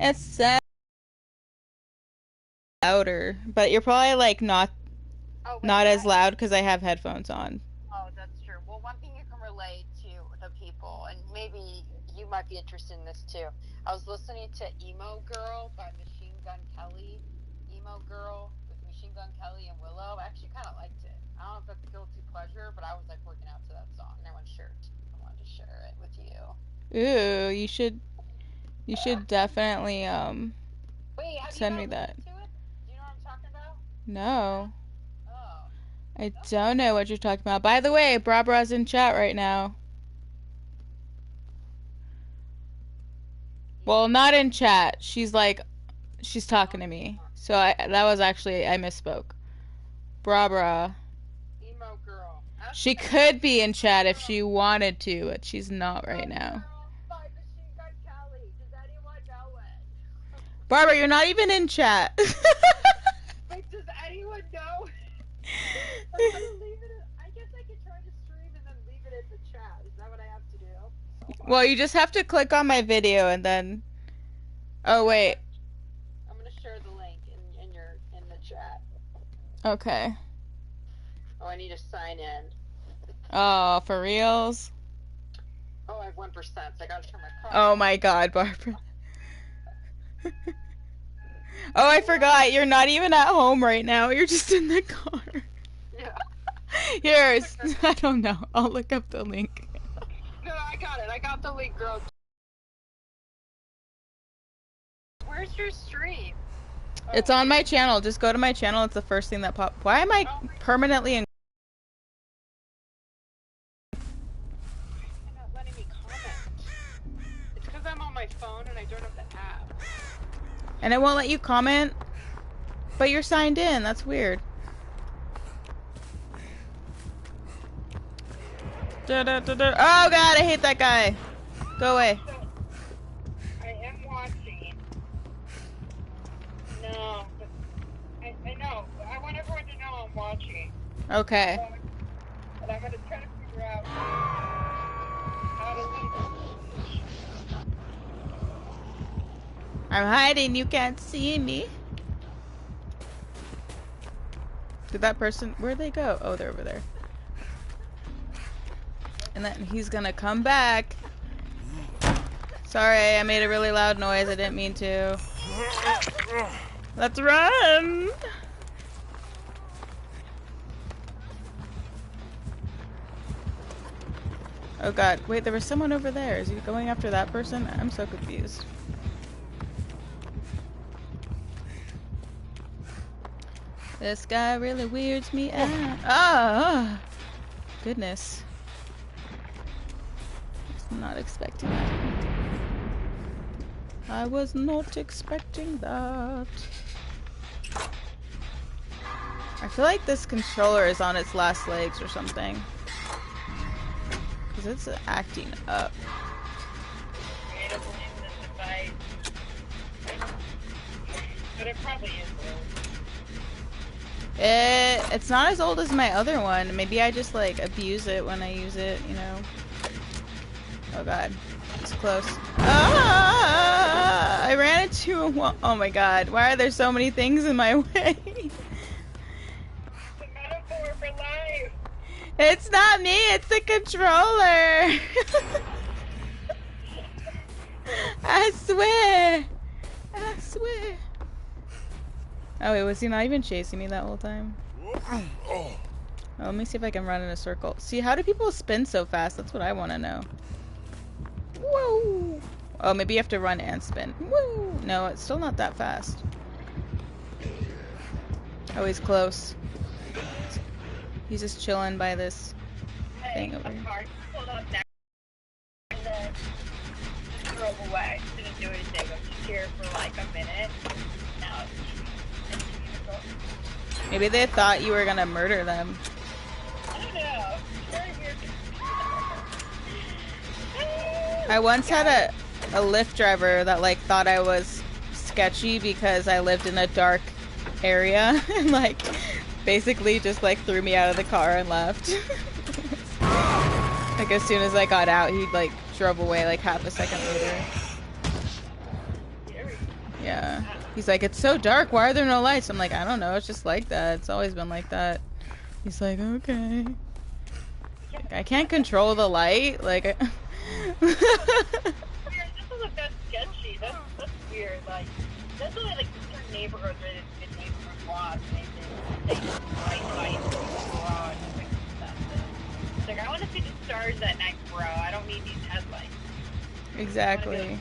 It's louder, but you're probably like not Oh, wait, not as loud because I have headphones on. oh, that's true. Well, one thing you can relate to the people, and maybe you might be interested in this too. I was listening to Emo Girl by Machine Gun Kelly. Emo Girl with Machine Gun Kelly and Willow. I actually kind of liked it. I don't know if that's a guilty pleasure, but I was like working out to that song, and I wanted to share it with you. Ooh, you should definitely Wait, have you send not me that. listened to it? Do you know what I'm talking about? No. Oh, I okay. don't know what you're talking about. By the way, BrahBrah's in chat right now. Well, Emo not Girl. in chat. She's Oh, talking to me. So that was actually, I misspoke. BrahBrah. Emo Girl. She Ask could for be in Emo chat if Girl. she wanted to, but she's not right Emo now. Girl by Machine Gun Kelly. Does anyone know it? BrahBrah, you're not even in chat. Wait, does anyone know? I'm gonna leave it. I guess I could try to stream and then leave it in the chat. Is that what I have to do? Hold Well, on. you just have to click on my video and then. Oh, Yeah, wait. I'm gonna share the link in the chat. Okay. Oh, I need to sign in. Oh, for reals? Oh, I have 1%, so I gotta turn my car Oh on. my god, Barbara. Oh, I forgot. You're not even at home right now. You're just in the car. Yeah. Yours. I don't know. I'll look up the link. No, I got it. I got the link, girl. Where's your stream? It's Oh, on here. my channel. Just go to my channel. It's the first thing that pops. Why am I Oh, permanently in? you're not letting me comment. It's because I'm on my phone and I don't have the app. And it won't let you comment? But you're signed in. That's weird. Da, da, da, da. Oh god, I hate that guy. Go away. So, I am watching. No, but I know. I want everyone to know I'm watching. Okay. And I'm going to try to figure out how to leave. I'm hiding. You can't see me. Did that person... Where'd they go? Oh, they're over there. And then he's gonna come back. Sorry, I made a really loud noise. I didn't mean to. Let's run! Oh god. Wait, there was someone over there. Is he going after that person? I'm so confused. This guy really weirds me out. Oh! Goodness. Not expecting that. I was not expecting that. I feel like this controller is on its last legs or something. Because it's acting up. But it probably is old. It's not as old as my other one. Maybe I just like abuse it when I use it, you know. Oh god. It's close. Ah! I ran into a wall. Oh my god. Why are there so many things in my way? It's a metaphor for life. It's not me, it's the controller. I swear. I swear. Oh wait, was he not even chasing me that whole time? Oh, let me see if I can run in a circle. See, how do people spin so fast? That's what I want to know. Whoa! Oh, maybe you have to run and spin. Woo! No, it's still not that fast. Oh, he's close. He's just chilling by this thing over here. Car pulled up next and then just drove away. Didn't do anything. I was just here for like a minute. Now it's Maybe they thought you were gonna murder them. I don't know. It's very weird. I once had a Lyft driver that like thought I was sketchy because I lived in a dark area and like basically just like threw me out of the car and left. Like as soon as I got out, he like drove away like half a second later. Yeah. He's like, it's so dark. Why are there no lights? I'm like, I don't know. It's just like that. It's always been like that. He's like, okay. Like, I can't control the light. Like, Weird. This is that's sketchy. That's weird. Like, that's only like certain neighborhoods where it's good neighborhood blocks. And they bright lights in the garage. It's like, I want to see the stars at night, bro. I don't need these headlights. exactly.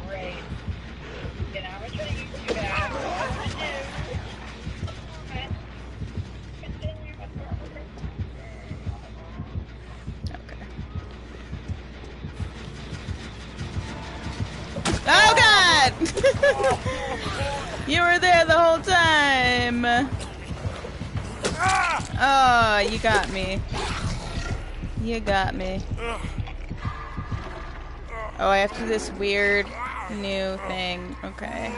Great. You know, I'm gonna try to use you guys. What I'm gonna do. Okay. Continue. Okay. Oh God! You were there the whole time. Oh, you got me. You got me. Oh, I have to do this weird new thing. Okay.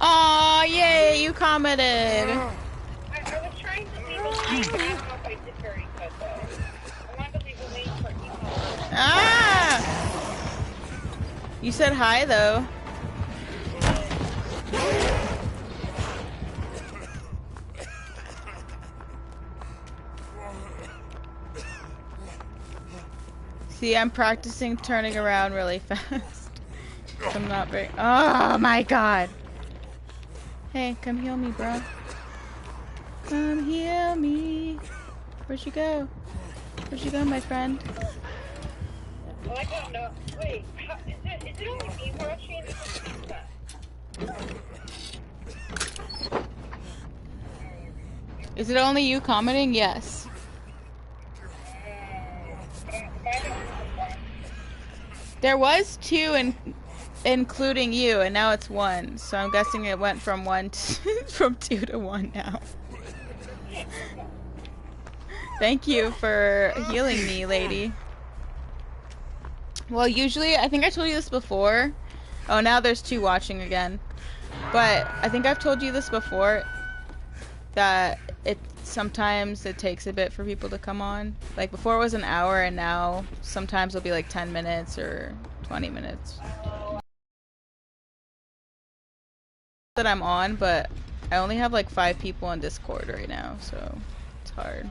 Aw, yay, you commented. I was trying to leave a link, but I don't know if I did very good though. I wanted to leave a link for email. Ah! You said hi though. See, I'm practicing turning around really fast. I'm not very. Oh my God! Hey, come heal me, bro. Come heal me. Where'd you go? Where'd you go, my friend? Well, I don't know. Wait, is it only me watching? Is it only you commenting? Yes. There was 2 including you, and now it's 1. So I'm guessing it went from 1 to from 2 to 1 now. Thank you for healing me, lady. Well, usually, I think I told you this before. Oh, now there's 2 watching again. But I think I've told you this before, that sometimes it takes a bit for people to come on. Like, before it was an hour, and now sometimes it'll be like 10 minutes or 20 minutes. That I'm on, but I only have like 5 people on Discord right now, so it's hard.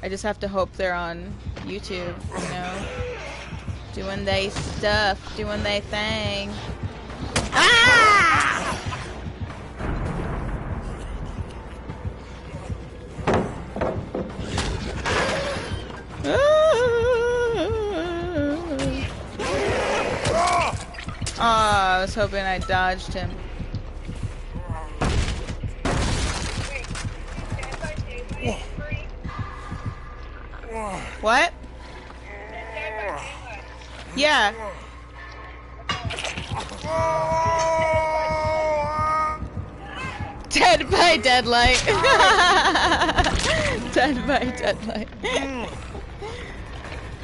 I just have to hope they're on YouTube, you know, doing they stuff, doing they thing. Ah! Oh, I was hoping I dodged him. What? Yeah. Dead by deadlight. Dead by deadlight.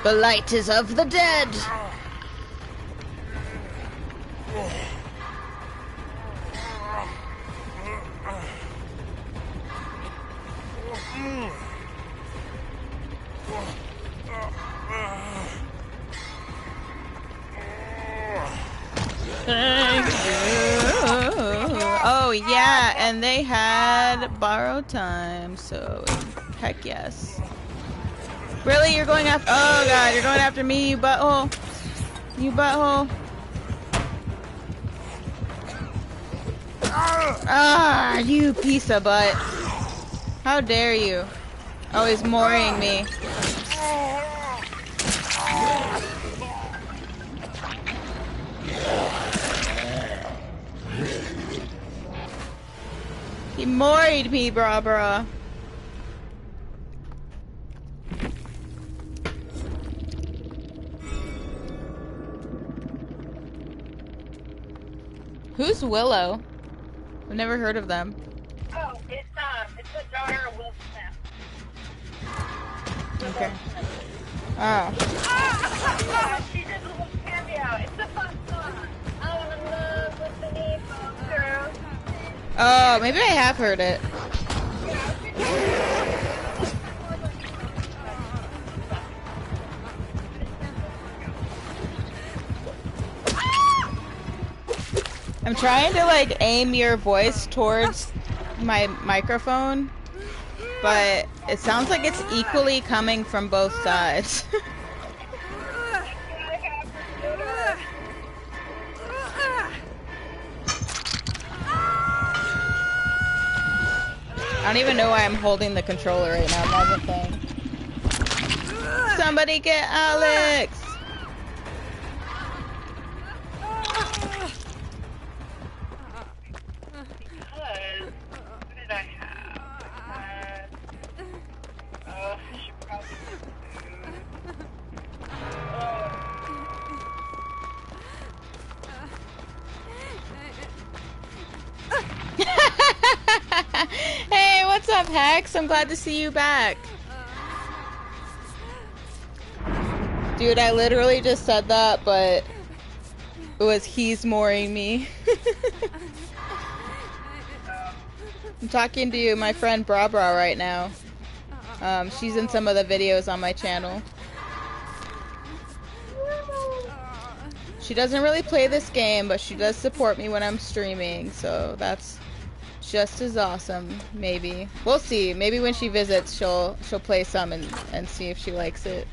The light is of the dead. Oh yeah, and they had borrowed time, so heck yes. Really, you're going after? Oh God, you're going after me, you butthole! You butthole! Ah, you piece of butt! How dare you? Oh, he's mooring me. He moored me, BrahBrah. Who's Willow? I've never heard of them. Oh, it's the daughter of Will Smith. Okay. Oh. She did a little cameo. Oh, maybe I have heard it. I'm trying to like aim your voice towards my microphone, but it sounds like it's equally coming from both sides. I don't even know why I'm holding the controller right now. That's the thing. Somebody get Alex! What did I have? I should probably do Hey, what's up, Hex? I'm glad to see you back. Dude, I literally just said that, but it was he's mooring me. I'm talking to you, my friend BrahBrah right now. She's in some of the videos on my channel. She doesn't really play this game, but she does support me when I'm streaming, so that's just as awesome. Maybe we'll see. Maybe when she visits, she'll play some and see if she likes it.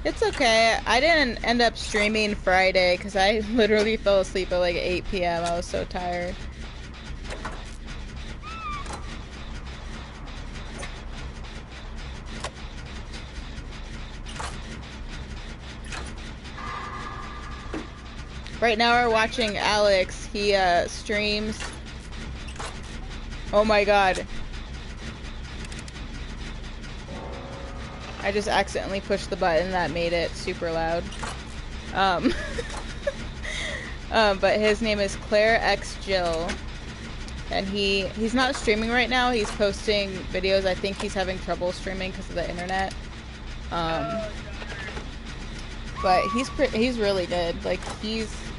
It's okay. I didn't end up streaming Friday because I literally fell asleep at like 8 p.m. I was so tired. Right now we're watching Alex. He streams. Oh my god. I just accidentally pushed the button that made it super loud. But his name is Claire X Jill. And he's not streaming right now. He's posting videos. I think he's having trouble streaming because of the internet. But he's really good. Like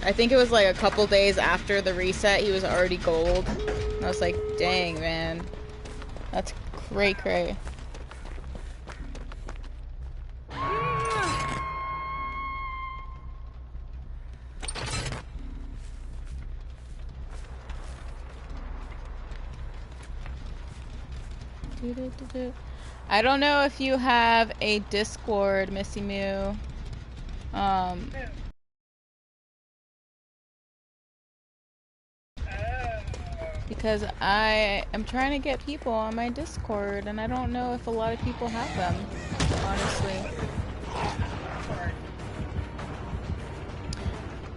I think it was like a couple days after the reset, he was already gold. And I was like, dang, man. That's cray. I don't know if you have a Discord, Missy Moo. Because I am trying to get people on my Discord, and I don't know if a lot of people have them, honestly.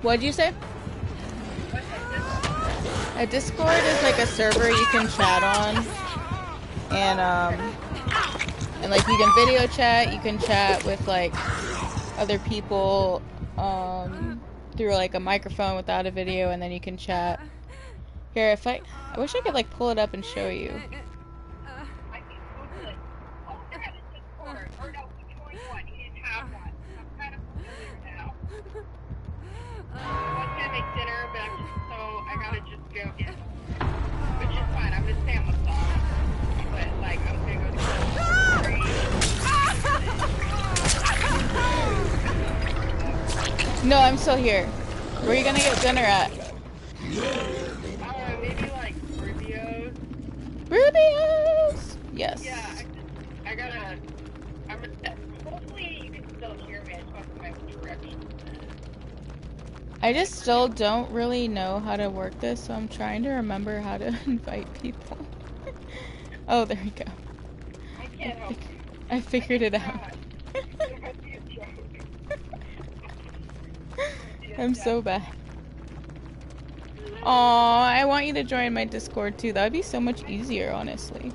What'd you say? A Discord is like a server you can chat on, and like you can video chat, you can chat with like other people through like a microphone without a video, and then you can chat. Here, if I wish I could like pull it up and show you. I can Google it. Oh, I got a Discord. Or no, he joined one. He didn't have one. I'm kind of familiar now. I was gonna make dinner, but I gotta just go get it. Which is fine. I'm gonna stay on the phone. But like, I'm gonna go to No, I'm still here. Where are you gonna get dinner at? maybe like Rubio's. Rubio's! Yes. Yeah, hopefully you can still hear me. I just want to find the directions. I just still don't really know how to work this, so I'm trying to remember how to invite people. Oh, there we go. I can't help you. I figured it out. I'm so bad. Aw, I want you to join my Discord too. That would be so much easier, honestly.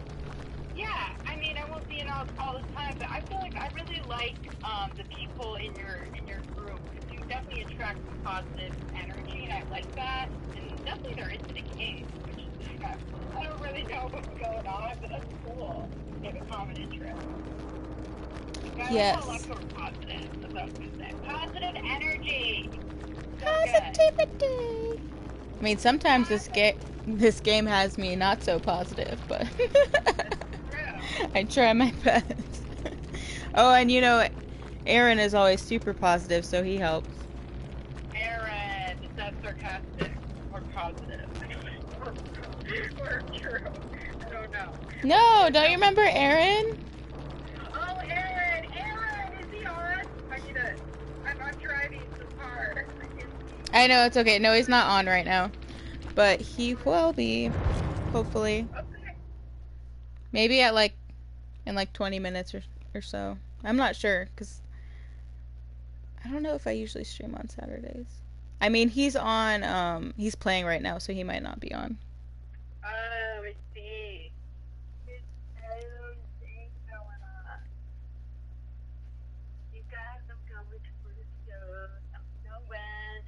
Yeah, I mean, I won't be in all the time, but I feel like I really like the people in your group. You definitely attract some positive energy, and I like that. And definitely they're into the game, which is, I don't really know what's going on, but that's cool. They have a common interest. Yes. Positive. That's what I was gonna say. Positive energy. Positivity. I mean, sometimes this game has me not so positive, but I try my best. Oh, and you know, Aaron is always super positive, so he helps. Aaron, is that sarcastic or positive? Or true? I don't know. No, don't you remember Aaron? Oh, Aaron! Aaron, is he on? I'm driving the car. I know, it's okay. No, he's not on right now. But he will be, hopefully. Okay. Maybe in like 20 minutes or so. I'm not sure, because I don't know if I usually stream on Saturdays. I mean, he's playing right now, so he might not be on. Oh, I see. There's everything going on. You guys, I'm going for the show. I don't know when.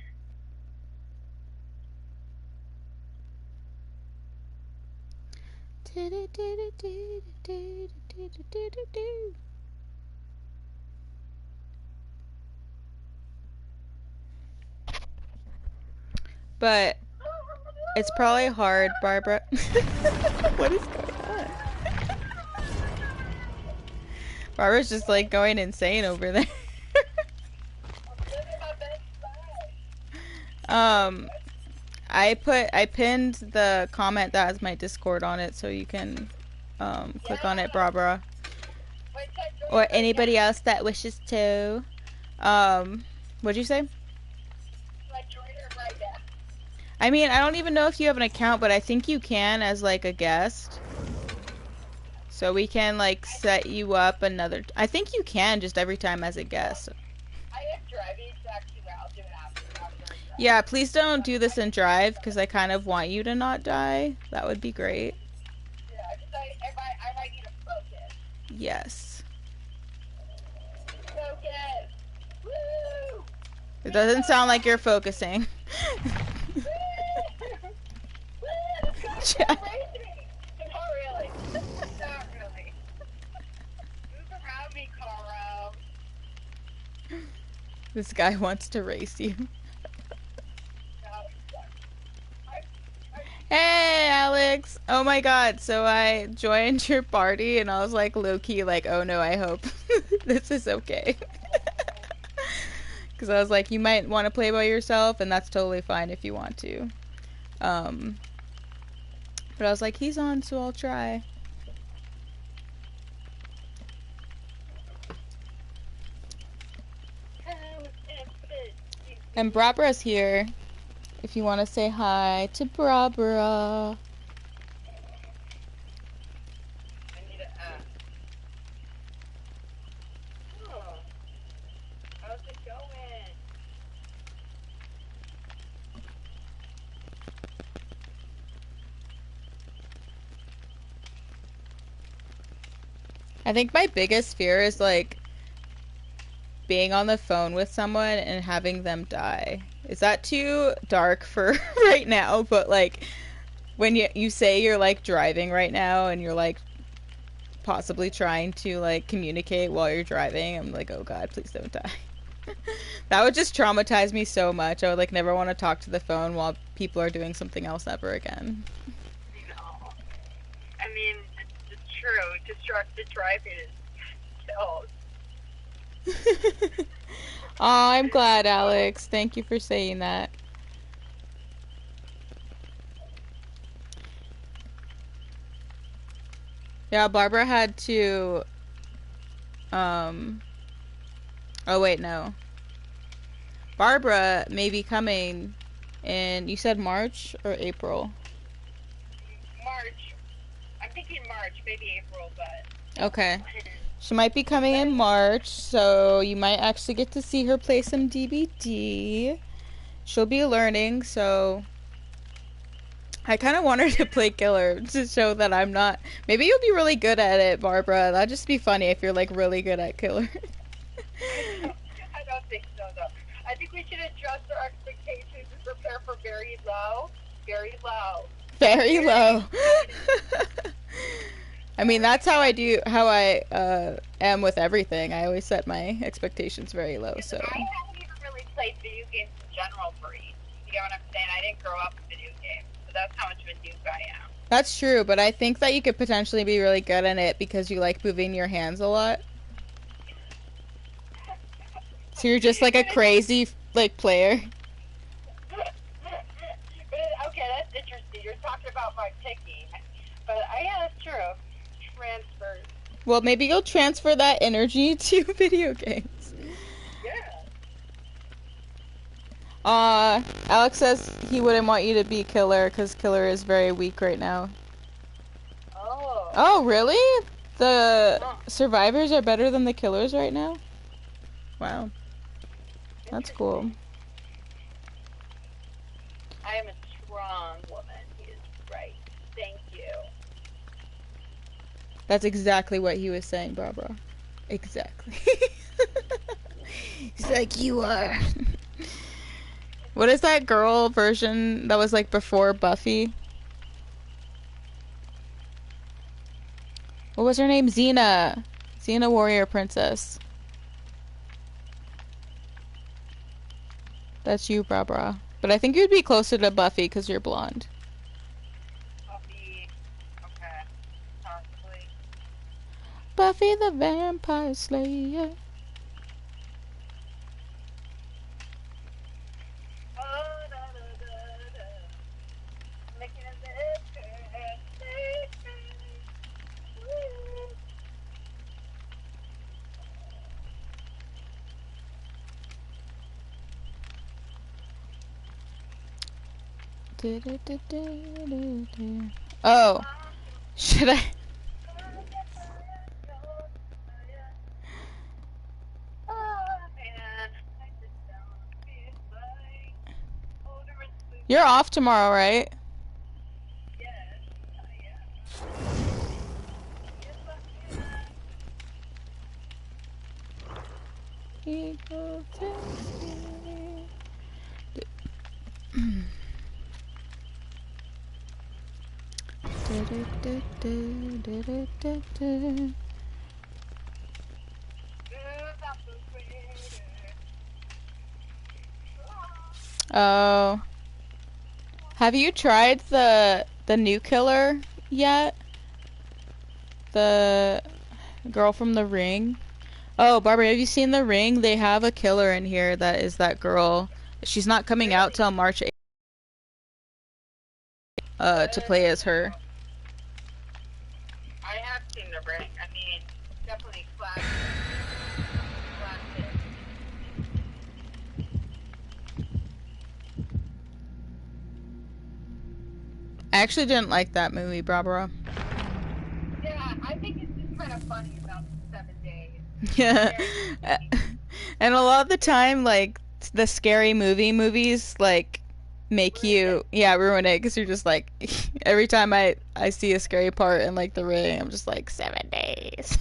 But it's probably hard, BrahBrah. What is going on? BrahBrah's just like going insane over there. I pinned the comment that has my Discord on it, so you can click on it, BrahBrah. Or anybody else that wishes to. What'd you say? I mean, I don't even know if you have an account, but I think you can as like a guest. So we can like set you up another. I think you can just every time as a guest. I am driving, so actually I'll do it after. Yeah, please don't do this in drive, because I kind of want you to not die. That would be great. Yeah, because I might need to focus. Yes. Focus! Woo! It doesn't sound like you're focusing. Woo! This guy's gonna race me! Not really. Not really. Move around me, Caro. This guy wants to race you. Hey, Alex! Oh my god, so I joined your party and I was like low-key like, oh no, I hope this is okay. Because I was like, you might want to play by yourself and that's totally fine if you want to. But I was like, he's on, so I'll try. And BrahBrah's here. If you want to say hi to BrahBrah. I need to ask. Oh. How's it going? I think my biggest fear is like being on the phone with someone and having them die. Is that too dark for right now? But like when you say you're like driving right now and you're like possibly trying to like communicate while you're driving, I'm like, oh god, please don't die. That would just traumatize me so much. I would like never want to talk to the phone while people are doing something else ever again. No. I mean, it's true. Distracted driving is kills. Oh, I'm glad, Alex. Thank you for saying that. Yeah, BrahBrah had to, oh wait, no. BrahBrah may be coming in, you said March or April? March. I'm thinking March, maybe April, but... Okay. She might be coming in March, so you might actually get to see her play some DBD. She'll be learning, so... I kind of want her to play killer to show that I'm not... Maybe you'll be really good at it, BrahBrah. That'd just be funny if you're, like, really good at killer. I don't think so, though. I think we should adjust our expectations and prepare for very low. Very low. Very low. I mean, that's how I am with everything. I always set my expectations very low, so. I haven't even really played video games in general for you. You know what I'm saying? I didn't grow up with video games, so that's how much of a noob I am. That's true, but I think that you could potentially be really good in it because you like moving your hands a lot. So you're just like a crazy, like, player. Okay, that's interesting. You're talking about my picking. But, yeah, that's true. Transfers. Well, maybe you'll transfer that energy to video games. Yeah. Alex says he wouldn't want you to be Killer because Killer is very weak right now. Oh. Oh, really? The survivors are better than the killers right now? Wow. That's cool. I am a strong woman. He is right. Thank you. That's exactly what he was saying, BrahBrah. Exactly. He's like, you are. What is that girl version that was like before Buffy? What was her name? Xena. Xena Warrior Princess. That's you, BrahBrah. But I think you'd be closer to Buffy because you're blonde. Buffy. Okay. Possibly. Buffy the Vampire Slayer. Oh, should I? You're off tomorrow, right? Equal Oh. Have you tried the new killer yet? The girl from The Ring? Oh, Barbara, have you seen The Ring? They have a killer in here that is that girl. She's not coming out till March 8th, to play as her. I have seen The Ring. I mean, definitely classic. I actually didn't like that movie, BrahBrah. Yeah, I think it's just kind of funny about the 7 days. Yeah. And a lot of the time, like, the scary movies, like, make you, ruin it, because you're just like, every time I see a scary part in, like, The Ring, I'm just like, 7 days.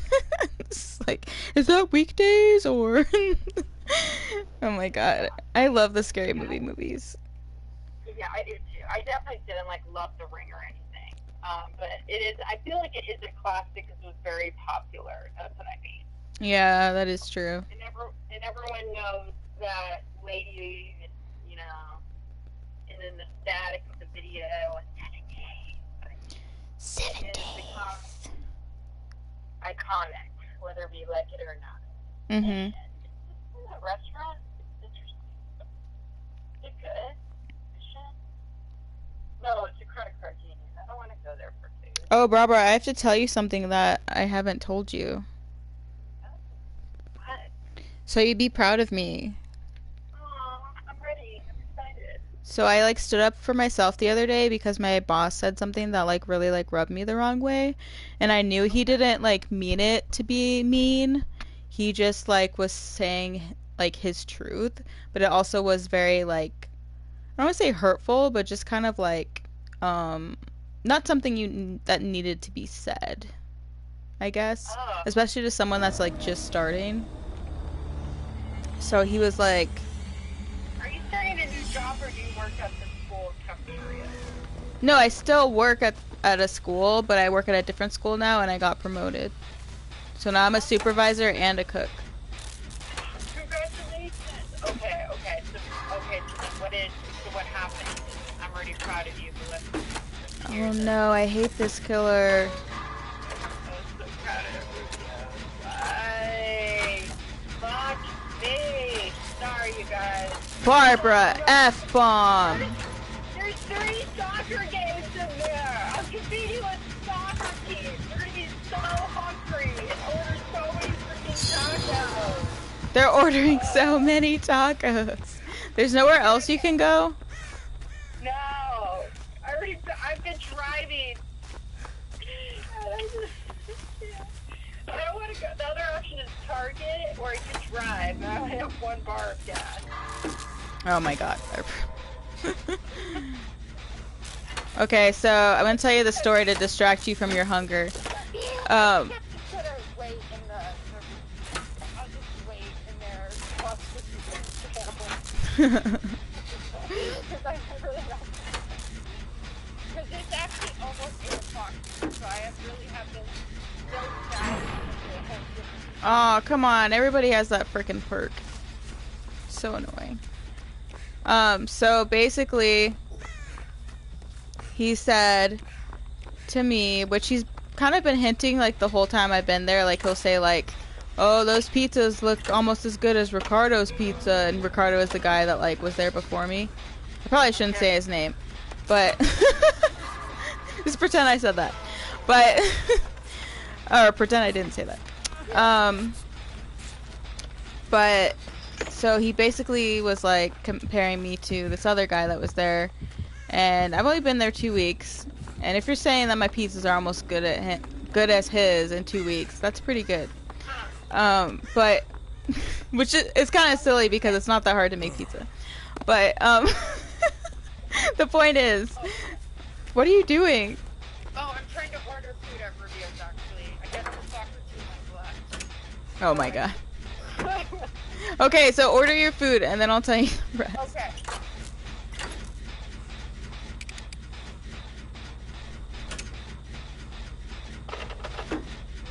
It's like, is that weekdays, or? Oh my god. I love the scary movies. Yeah, I do too. I definitely didn't, like, love The Ring or anything. But it is, I feel like it is a classic because it was very popular. That's what I mean. Yeah, that is true. And everyone knows that lady, you know, and then the static of the video was 7 days. 7 days. Iconic, whether we like it or not. Mm-hmm. And the restaurant is interesting. Is it good? No, it's a credit card genius. I don't want to go there for food. Oh, BrahBrah, I have to tell you something that I haven't told you. What? So you'd be proud of me. Oh, I'm ready. I'm excited. So I, like, stood up for myself the other day because my boss said something that, like, really, like, rubbed me the wrong way. And I knew he didn't, like, mean it to be mean. He just, like, was saying, like, his truth. But it also was very, like, I don't want to say hurtful, but just kind of like, not something that needed to be said, I guess. Especially to someone that's, like, just starting. So he was like... Are you starting a new job, or do you work at the school cafeteria? No, I still work at at a school, but I work at a different school now, and I got promoted. So now I'm a supervisor and a cook. Congratulations. Okay. So what happened? I'm already proud of you. Oh no, I hate this killer. I'm so proud of you. Fuck me. Sorry, you guys. BrahBrah, F-bomb. There's 3 soccer games in there. I'm competing with soccer teams. They're gonna be so hungry and order so many freaking tacos. They're ordering so many tacos. There's nowhere else you can go? No. I've been driving. I don't want to go. The other option is Target, or I can drive. I only have 1 bar of gas. Oh my god. Okay, so I'm gonna tell you the story to distract you from your hunger. I'll just wait in there. Because it's actually almost 8 o'clock, so I really have been so sad. Oh, come on. Everybody has that frickin' perk. So annoying. So basically, he said to me, which he's kind of been hinting like the whole time I've been there, like he'll say like, oh, those pizzas look almost as good as Ricardo's pizza, and Ricardo is the guy that like was there before me. I probably shouldn't say his name, but just pretend I said that. But or pretend I didn't say that. But so he basically was like comparing me to this other guy that was there, and I've only been there 2 weeks. And if you're saying that my pizzas are almost good as his in 2 weeks, that's pretty good. But which is kind of silly because it's not that hard to make pizza. But the point is, what are you doing? Oh, I'm trying to order food at Rubio's actually. I guess the soccer team has left. Oh my god. Okay, so order your food and then I'll tell you the rest. Okay.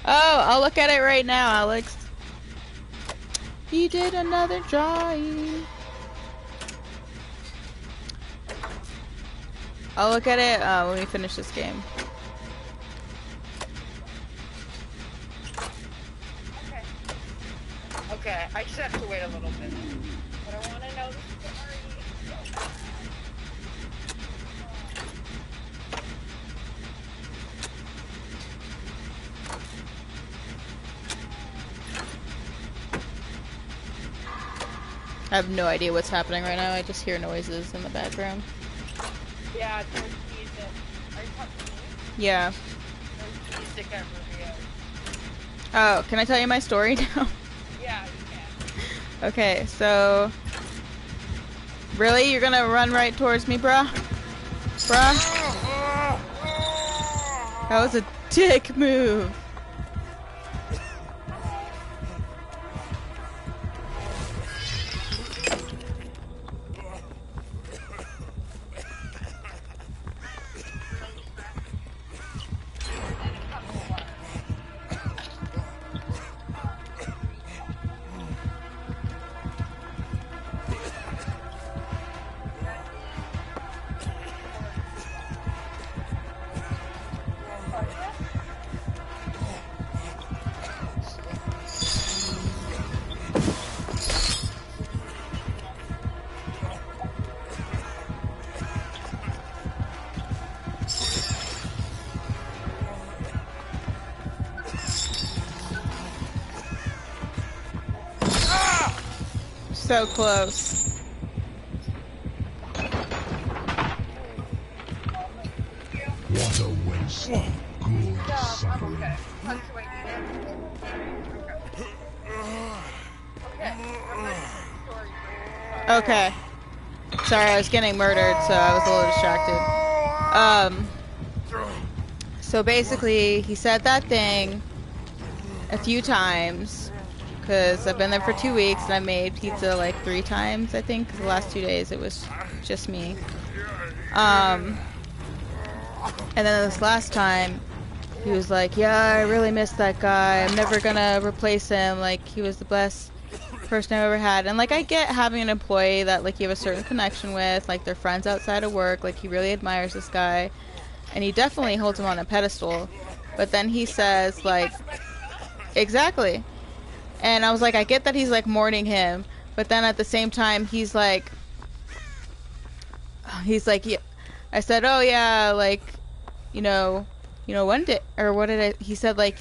Oh, I'll look at it right now, Alex. He did another drawing. I'll look at it when we finish this game. Okay, I just have to wait a little bit. But I want to know the story. I have no idea what's happening right now. I just hear noises in the background. Yeah, there's music. Are you talking to me? Yeah. There's music at Rubio. Oh, can I tell you my story now? Yeah, you can. Okay, so... Really? You're gonna run right towards me, bruh? Bruh? That was a dick move. So close. What a waste of good suffering. Okay. Okay. Sorry, I was getting murdered, so I was a little distracted. So basically, he said that thing a few times, because I've been there for 2 weeks, and I made pizza like 3 times, I think, because the last 2 days it was just me. And then this last time, he was like, yeah, I really miss that guy. I'm never gonna replace him. Like, he was the best person I've ever had. And, like, I get having an employee that, like, you have a certain connection with. Like, they're friends outside of work. Like, he really admires this guy. And he definitely holds him on a pedestal. But then he says, like, exactly. And I was like, I get that he's, like, mourning him. But then at the same time, he's like, yeah. I said, oh, yeah, like, one day, or what did he said, like,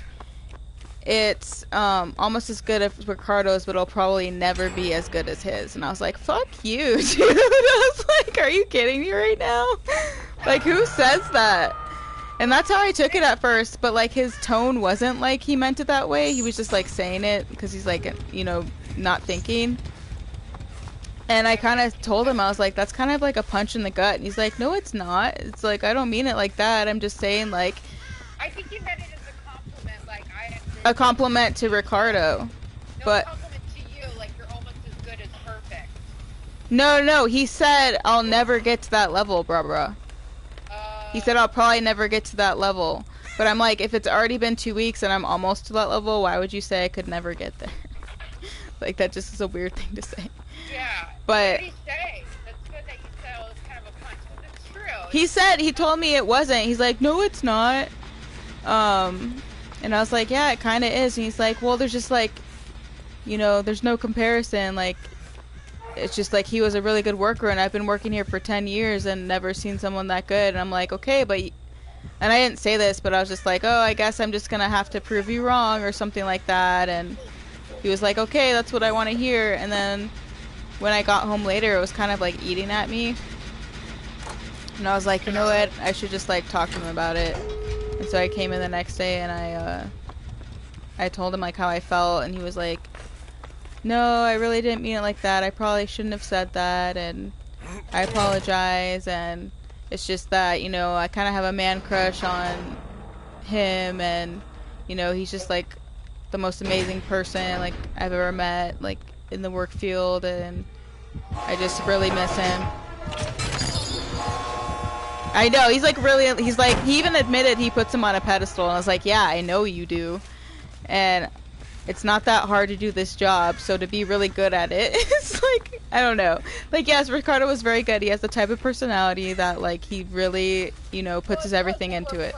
it's almost as good as Ricardo's, but it'll probably never be as good as his. And I was like, fuck you, dude. I was like, are you kidding me right now? Like, who says that? And that's how I took it at first, but, like, his tone wasn't like he meant it that way. He was just, like, saying it because he's, like, not thinking. And I kind of told him, I was like, that's kind of like a punch in the gut. And he's like, no, it's not. It's like, I don't mean it like that. I'm just saying, like... I think you meant it as a compliment, like, a compliment to Ricardo. No, but... a compliment to you, like, you're almost as good as perfect. No, he said, I'll never get to that level, BrahBrah. He said, I'll probably never get to that level. But I'm like, if it's already been 2 weeks and I'm almost to that level, why would you say I could never get there? Like, that just is a weird thing to say. Yeah. But what did he say? That's good that you said it was kind of a punch, but it's true. He said, he told me it wasn't. He's like, no, it's not. And I was like, yeah, it kind of is. And he's like, well, there's just like, there's no comparison. Like, it's just like he was a really good worker, and I've been working here for 10 years and never seen someone that good. And I'm like, okay, but... And I didn't say this, but I was just like, oh, I guess I'm just going to have to prove you wrong or something like that. And he was like, okay, that's what I want to hear. And then when I got home later, it was kind of like eating at me. And I was like, you know what? I should just like talk to him about it. And so I came in the next day and I told him like how I felt, and he was like, no, I really didn't mean it like that. I probably shouldn't have said that, and I apologize. And it's just that, I kind of have a man crush on him, and he's just like the most amazing person like I've ever met, like in the work field, and I just really miss him. I know, he's like, he even admitted he puts him on a pedestal, and I was like, yeah, I know you do. And it's not that hard to do this job, so to be really good at it, it's like, I don't know. Like, yes, Ricardo was very good. He has the type of personality that, like, he really, puts his everything into it.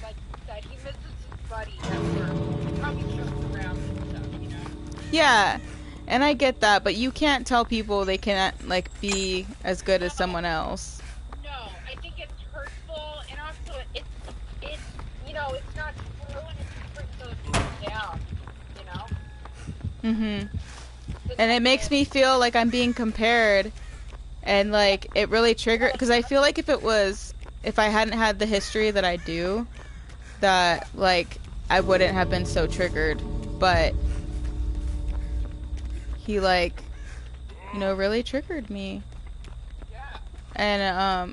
Like you said, he misses his buddy at work. He probably jokes around and stuff, Yeah, and I get that, but you can't tell people they can't, like, be as good as someone else. No, I think it's hurtful, and also it's it's not true, and it just brings those people down, And it makes me feel like I'm being compared, and like it really triggered, because I feel like if I hadn't had the history that I do, that like I wouldn't have been so triggered. But he like really triggered me. And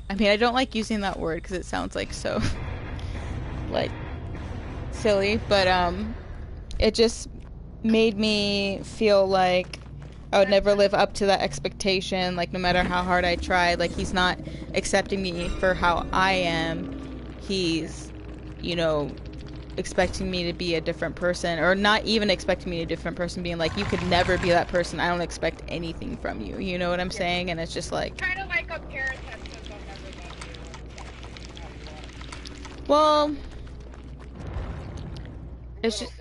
I mean, I don't like using that word because it sounds like so like silly, but it just made me feel like I would never live up to that expectation, like no matter how hard I tried. Like, he's not accepting me for how I am. He's expecting me to be a different person, or not even expecting me to be a different person, being like, you could never be that person. I don't expect anything from you. You know what I'm saying? And it's just like, kind of like a parent that says they'll never love you. Well, it's just,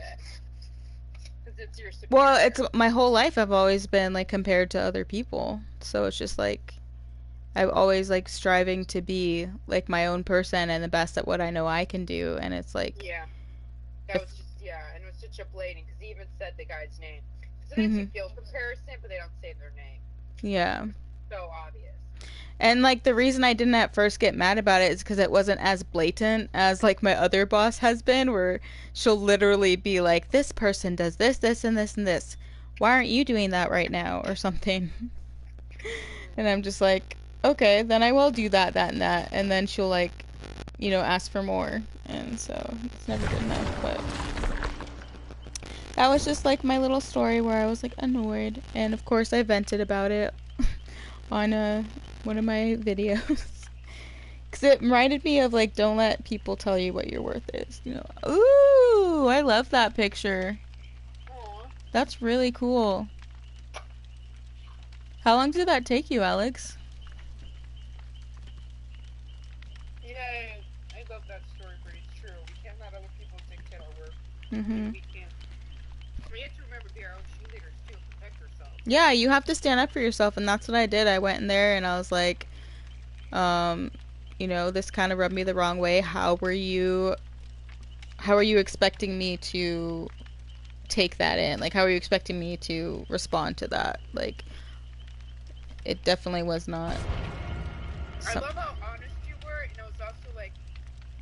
well, it's my whole life I've always been like compared to other people, so it's just like I'm always like striving to be like my own person and the best at what I know I can do. And it's like, yeah, that was just, and it was such a blading, because he even said the guy's name, because it makes you feel comparison, but they don't say their name. Yeah, so obvious. And like the reason I didn't at first get mad about it is because it wasn't as blatant as like my other boss has been, where she'll literally be like, this person does this, this, and this, and this. Why aren't you doing that right now? Or something. And I'm just like, okay, then I will do that, that, and that. And then she'll like, ask for more. And so it's never good enough. But that was just like my little story where I was like annoyed. And of course I vented about it on one of my videos. Because it reminded me of, like, don't let people tell you what your worth is, you know. Ooh, I love that picture. Aww. That's really cool. How long did that take you, Alex? Yeah, I love that story, but it's true. We can't let other people dictate our work. Mm-hmm. We can't. We have to remember to be our own cheerleaders, too, protect ourselves. Yeah, you have to stand up for yourself, and that's what I did. I went in there, and I was like, you know, this kind of rubbed me the wrong way. How are you expecting me to take that in? Like, how are you expecting me to respond to that? Like, it definitely was not. I love how honest you were, and it was also like,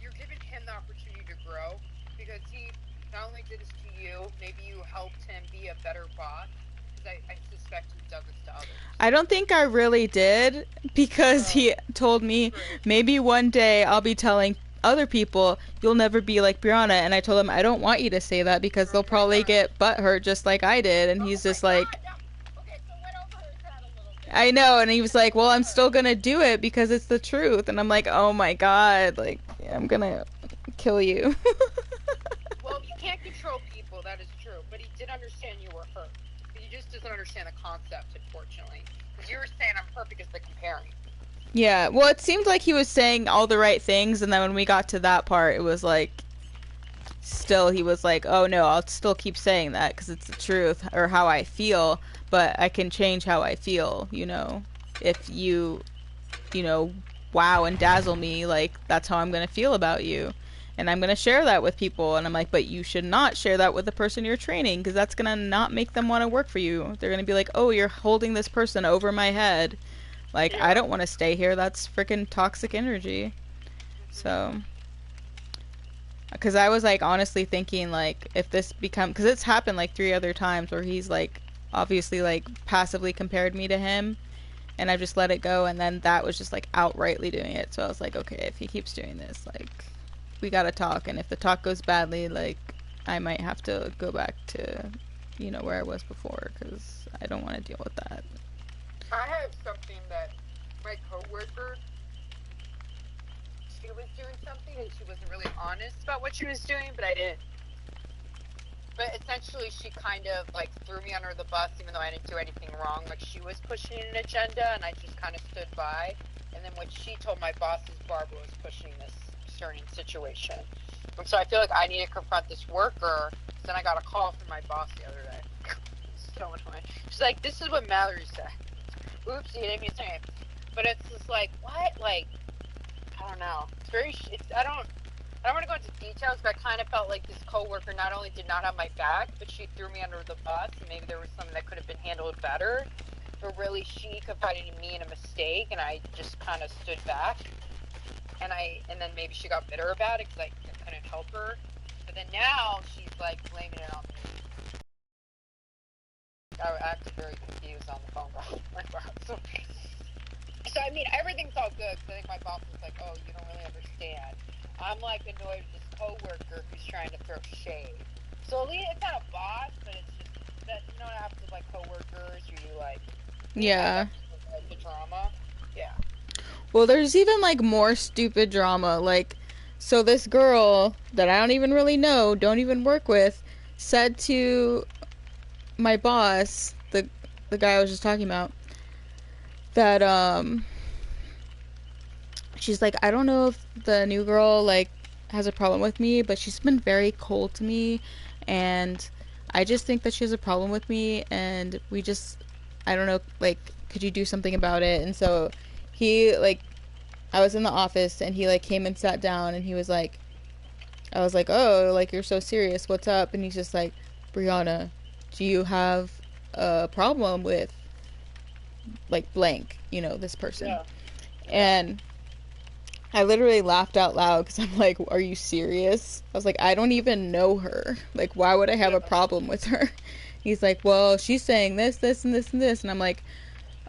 you're giving him the opportunity to grow, because he not only did this to you, maybe you helped him be a better boss, because I suspect you've done this to others. I don't think I really did, because he told me, maybe one day I'll be telling other people, you'll never be like Briana, and I told him, I don't want you to say that, because they'll probably get butthurt just like I did, and he's just like... Okay, so went over his head a little bit. I know, and he was like, well, I'm still gonna do it because it's the truth, and I'm like, oh my god, like, I'm gonna kill you. Well, you can't control people, that is true, but he did understand you were hurt. He just doesn't understand the concept, unfortunately. Because you were saying I'm hurt because they're comparing. Yeah, well, it seemed like he was saying all the right things, and then when we got to that part, it was like, still, he was like, oh no, I'll still keep saying that because it's the truth, or how I feel, but I can change how I feel, you know, if you know, wow and dazzle me, like, that's how I'm gonna feel about you, and I'm gonna share that with people, and I'm like, but you should not share that with the person you're training, because that's gonna not make them want to work for you. They're gonna be like, oh, you're holding this person over my head. Like, I don't want to stay here. That's freaking toxic energy. So, because I was, like, honestly thinking, like, if this because it's happened, like, 3 other times where he's, like, obviously, like, passively compared me to him, and I just let it go, and then that was just, like, outrightly doing it. So I was like, okay, if he keeps doing this, like, we gotta talk, and if the talk goes badly, like, I might have to go back to, you know, where I was before, because I don't want to deal with that. I have something that my coworker, she was doing something and she wasn't really honest about what she was doing, but I didn't. But essentially, she kind of like threw me under the bus, even though I didn't do anything wrong. Like, she was pushing an agenda, and I just kind of stood by. And then what she told my boss is BrahBrah was pushing this certain situation. And so I feel like I need to confront this worker. So then I got a call from my boss the other day. So annoying. She's like, "This is what Mallory said." Oopsie, I didn't mean to say it. But it's just like, what? Like, I don't know. It's very. I don't want to go into details, but I kind of felt like this coworker not only did not have my back, but she threw me under the bus, and maybe there was something that could have been handled better. But really, she confided in me in a mistake, and I just kind of stood back. And then maybe she got bitter about it because I couldn't help her. But then now she's like blaming it on me. I acted very confused on the phone call. So I mean, everything's all good. So I think my boss was like, "Oh, you don't really understand." I'm like annoyed with this coworker who's trying to throw shade. So at least it's not a boss, but it's just that you don't have to like coworkers or you like. Yeah. The drama. Yeah. Well, there's even like more stupid drama. Like, so this girl that I don't even really know, don't even work with, said to my boss, the guy I was just talking about, that she's like, I don't know if the new girl like has a problem with me, but she's been very cold to me, and I just think that she has a problem with me, and we just, I don't know, like, could you do something about it? And so he, like, I was in the office, and he like came and sat down, and he was like, I was like, oh, like, you're so serious, what's up? And he's just like, Briana, do you have a problem with like blank, you know, this person? Yeah. And I literally laughed out loud because I'm like, are you serious? I was like, I don't even know her. Like, why would I have a problem with her? He's like, well, she's saying this, this, and this, and this. And I'm like,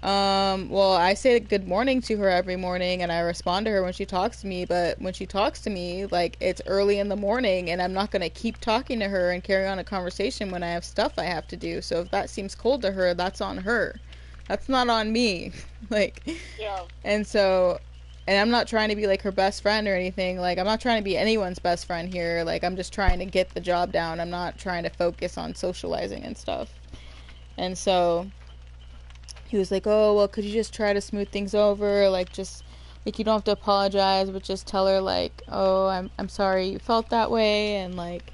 well, I say good morning to her every morning, and I respond to her when she talks to me, but when she talks to me, like, it's early in the morning, and I'm not going to keep talking to her and carry on a conversation when I have stuff I have to do. So if that seems cold to her, that's on her. That's not on me. Like, yeah. And so and I'm not trying to be like her best friend or anything. Like, I'm not trying to be anyone's best friend here. Like, I'm just trying to get the job down. I'm not trying to focus on socializing and stuff. And so he was like, oh, well, could you just try to smooth things over? Like, just, like, you don't have to apologize, but just tell her, like, oh, I'm sorry you felt that way, and, like,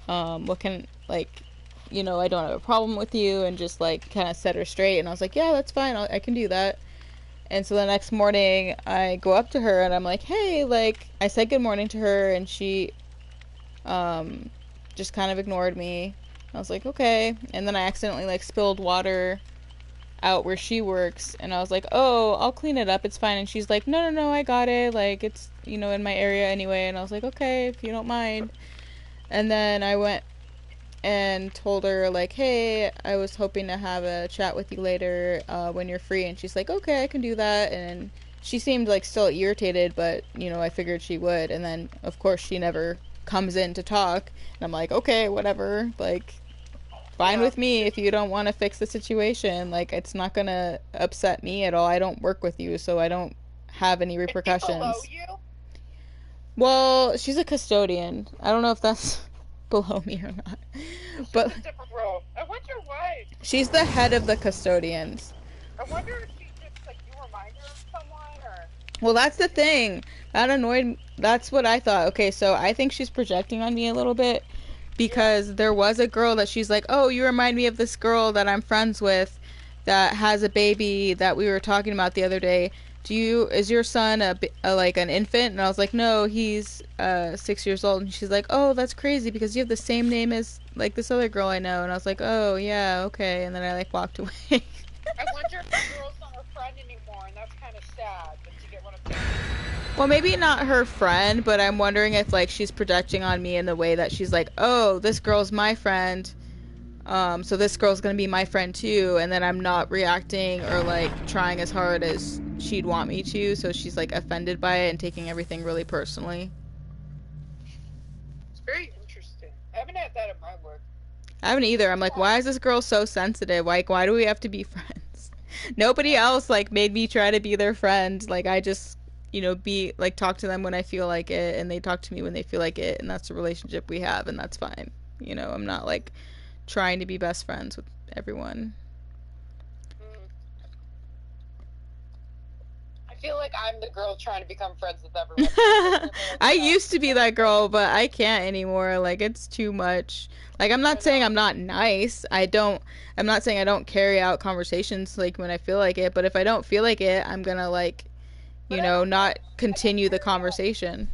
what can, like, you know, I don't have a problem with you, and just, like, kind of set her straight. And I was like, yeah, that's fine, I can do that. And so the next morning, I go up to her, and I'm like, hey, like, I said good morning to her, and she, just kind of ignored me. I was like, okay. And then I accidentally, like, spilled water out where she works, and I was like, oh, I'll clean it up, it's fine. And she's like, no, I got it, like, it's, you know, in my area anyway. And I was like, okay, if you don't mind. And then I went and told her, like, hey, I was hoping to have a chat with you later, when you're free. And she's like, okay, I can do that. And she seemed, like, still irritated, but, you know, I figured she would. And then, of course, she never comes in to talk, and I'm like, okay, whatever, like, fine with me if you don't want to fix the situation. Like, it's not gonna upset me at all. I don't work with you, so I don't have any repercussions. Is she below you? Well, she's a custodian. I don't know if that's below me or not. But She's a different role. I wonder why. she's the head of the custodians. I wonder if she just, like, you remind her of someone, or... Well, that's the thing. That annoyed me. That's what I thought. Okay, so I think she's projecting on me a little bit. Because there was a girl that she's like, oh, you remind me of this girl that I'm friends with that has a baby that we were talking about the other day. Is your son like an infant? And I was like, no, he's 6 years old. And she's like, oh, that's crazy because you have the same name as like this other girl I know. And I was like, oh, yeah, okay. And then I like walked away. I wonder if the girl's not her friend anymore, and that's kind of sad. But you get what I'm saying? Well, maybe not her friend, but I'm wondering if, like, she's projecting on me in the way that she's like, oh, this girl's my friend, so this girl's gonna be my friend too, and then I'm not reacting or, like, trying as hard as she'd want me to, so she's, like, offended by it and taking everything really personally. It's very interesting. I haven't had that at my work. I haven't either. I'm like, why is this girl so sensitive? Like, why do we have to be friends? Nobody else, like, made me try to be their friend. Like, I just... you know, be like, talk to them when I feel like it, and they talk to me when they feel like it, and that's the relationship we have, and that's fine. You know, I'm not like trying to be best friends with everyone. I feel like I'm the girl trying to become friends with everyone. I used to be that girl, but I can't anymore. Like, it's too much. Like, I'm not saying I'm not nice. I'm not saying I don't carry out conversations like when I feel like it, but if I don't feel like it, I'm gonna like, you know, not continue the conversation.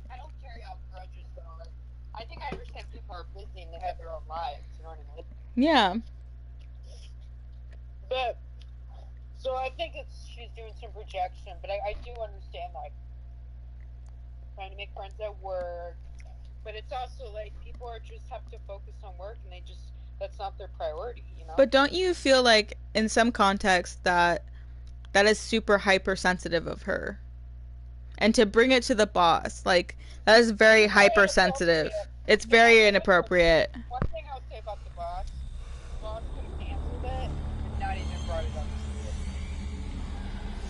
I don't carry out grudges, though. Like, I think I understand people are busy and they have their own lives, you know what I mean? Yeah. But, so I think she's doing some projection, but I do understand, like, trying to make friends at work, but it's also, like, people are just have to focus on work, and that's not their priority, you know? But don't you feel like, in some context, that is super hypersensitive of her? And to bring it to the boss, like, that is very hypersensitive. It's very inappropriate. One thing I would say about the boss could have answered it and not even brought it up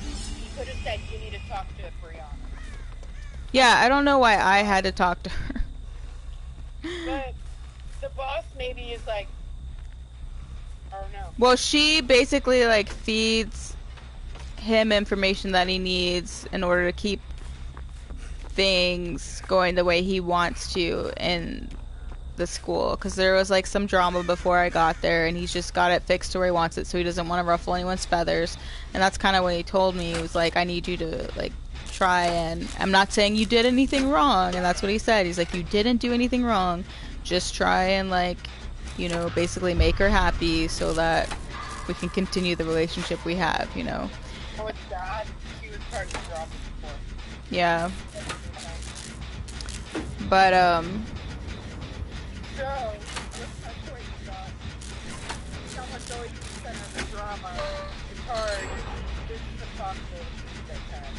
to you. He could have said, you need to talk to Briana. Yeah, I don't know why I had to talk to her. But the boss maybe is like, I don't know. Well, she basically, like, feeds him information that he needs in order to keep things going the way he wants to in the school, because there was like some drama before I got there, and he's just got it fixed to where he wants it, so he doesn't want to ruffle anyone's feathers. And that's kind of what he told me. He was like, I need you to like try, and I'm not saying you did anything wrong, and that's what he said. He's like, you didn't do anything wrong, just try and, like, you know, basically make her happy so that we can continue the relationship we have, you know. Oh, it's sad. She was part of the drama before. Yeah. But, So, what's my choice thought? Someone's always the center of the drama. It's hard. This is impossible to that time.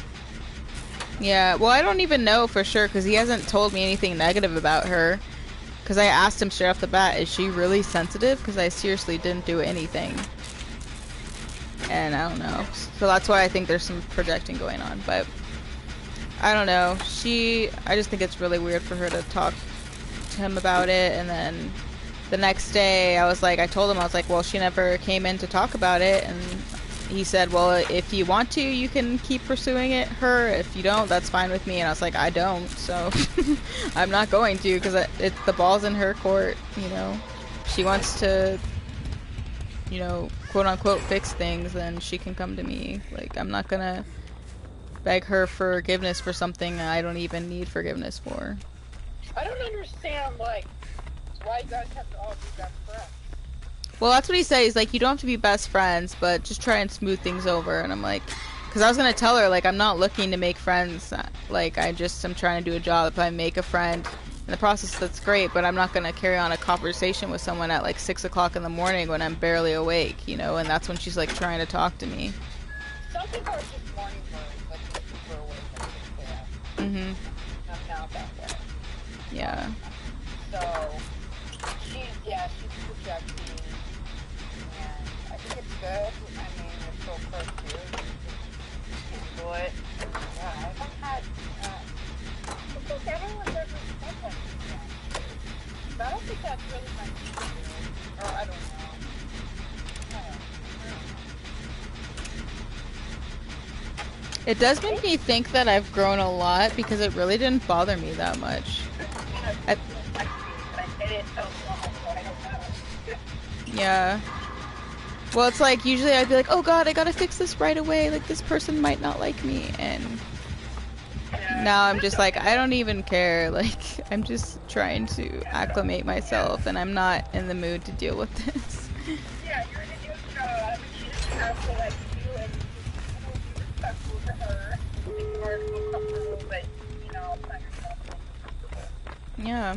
yeah, well, I don't even know for sure, because he hasn't told me anything negative about her. Because I asked him straight off the bat, is she really sensitive? Because I seriously didn't do anything. And I don't know. So that's why I think there's some projecting going on. But I don't know. I just think it's really weird for her to talk to him about it. And then the next day I told him, I was like, well, she never came in to talk about it. And he said, well, if you want to, you can keep pursuing her. If you don't, that's fine with me. And I was like, I don't. So I'm not going to, because the ball's in her court, you know. She wants to, you know, quote unquote fix things, then she can come to me. Like, I'm not gonna beg her forgiveness for something I don't even need forgiveness for. I don't understand, like, why you guys have to all be best friends. Well, that's what he said. He's like, you don't have to be best friends, but just try and smooth things over. And I'm like, because I was gonna tell her, like, I'm not looking to make friends. Like, I'm trying to do a job. If I make a friend in the process, that's great, but I'm not gonna carry on a conversation with someone at like 6 o'clock in the morning when I'm barely awake, you know. And that's when she's like trying to talk to me. Some people are just morning birds, like super awake at 6 a.m. I'm not that way. Yeah. So she's projecting, and I think it's good. I mean, it's so close to you. You can do it. Yeah, I haven't had. I think everyone's ever said that to me. But I don't think that's really my issue. Or I don't know. It does make me think that I've grown a lot, because it really didn't bother me that much. Yeah. Well, it's like, usually I'd be like, oh god, I gotta fix this right away, like, this person might not like me, and now I'm just like, I don't even care, like, I'm just trying to acclimate myself, and I'm not in the mood to deal with this. Yeah, you're in a new job, and she doesn't have to, like, you, and be respectful to her, make her feel comfortable, but, you know, find yourself comfortable. Yeah.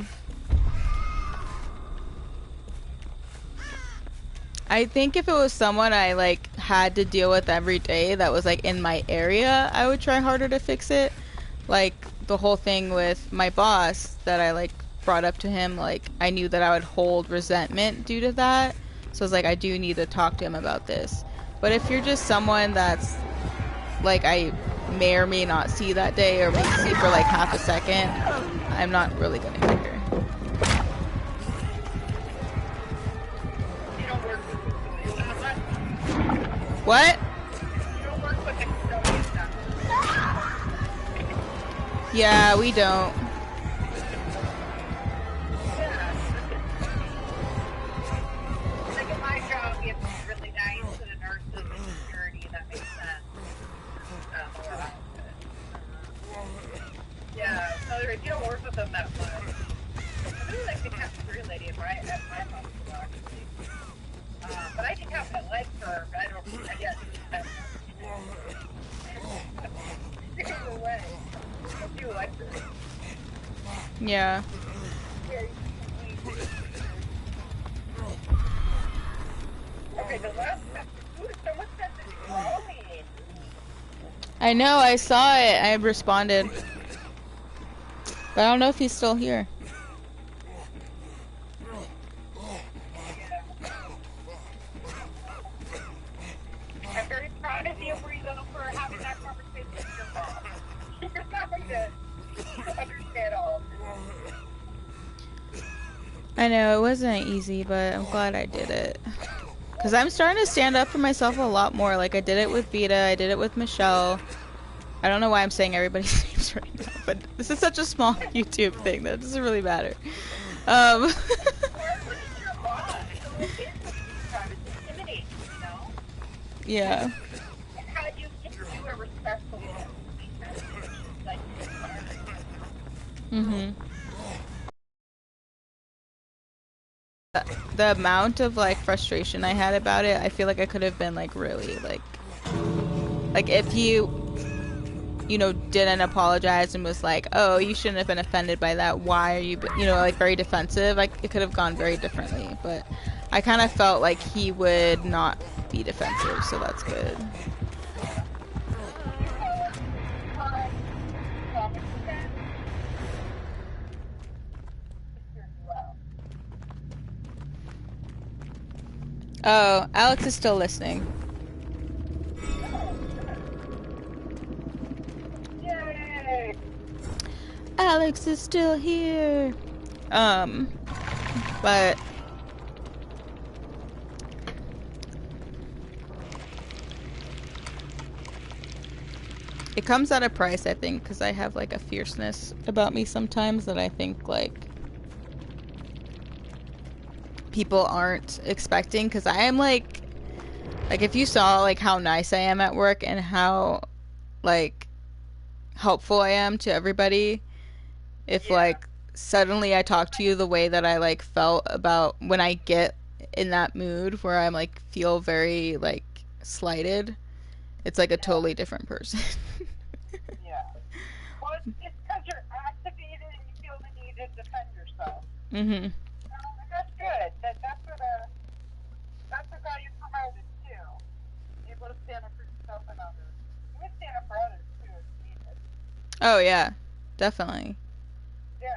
I think if it was someone I, like, had to deal with every day that was, like, in my area, I would try harder to fix it. Like, the whole thing with my boss that I, like, brought up to him, like, I knew that I would hold resentment due to that. So I was like, I do need to talk to him about this. But if you're just someone that's, like, I may or may not see that day, or may see for, like, half a second, I'm not really gonna care. What? Yeah, we don't. Like in my job, you have to be really nice to the nurses and security, that makes sense. Yeah, so if you don't work with them that much, I really like the cafeteria lady at my hospital, actually. But I think I like her, but I don't, I guess, either way, I do like her. Yeah. Okay, the last someone said that you call me. I know, I saw it. I responded. But I don't know if he's still here. I'm very proud of you, Briana, for having that conversation with your mom. You're not going to understand all of this. I know, it wasn't easy, but I'm glad I did it. Because I'm starting to stand up for myself a lot more. Like, I did it with Vita, I did it with Michelle. I don't know why I'm saying everybody's names right now, but this is such a small YouTube thing that doesn't really matter. Yeah. The amount of, like, frustration I had about it, I feel like I could have been, like, really, like if you know, didn't apologize and was like, oh, you shouldn't have been offended by that, why are you, you know, like, very defensive, like, it could have gone very differently, but I kind of felt like he would not be defensive, so that's good. Oh, Alex is still listening. Alex is still here. But it comes at a price, I think, because I have like a fierceness about me sometimes that I think like people aren't expecting, because I am like if you saw like how nice I am at work and how like helpful I am to everybody, if like suddenly I talk to you the way that I like felt about when I get in that mood where I'm like feel very like slighted, it's like a totally different person. Well, it's because you're activated and you feel the need to defend yourself. Mm-hmm. And that's good. That's what got you promoted too. Able to stand up for yourself and others. You can stand up for others too if needed. Oh yeah, definitely. Yeah,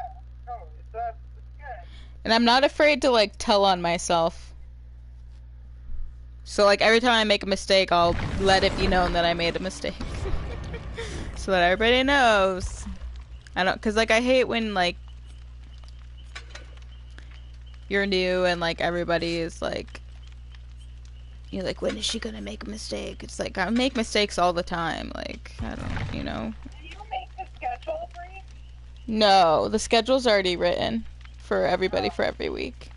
totally. So that's good. And I'm not afraid to like tell on myself. So like every time I make a mistake, I'll let it be known that I made a mistake. So that everybody knows. I don't, cause like I hate when like you're new and like everybody is like, you're like, when is she gonna make a mistake? It's like I make mistakes all the time. Like I don't, you know. Do you make the schedule, Bree? No, the schedule's already written for everybody for every week.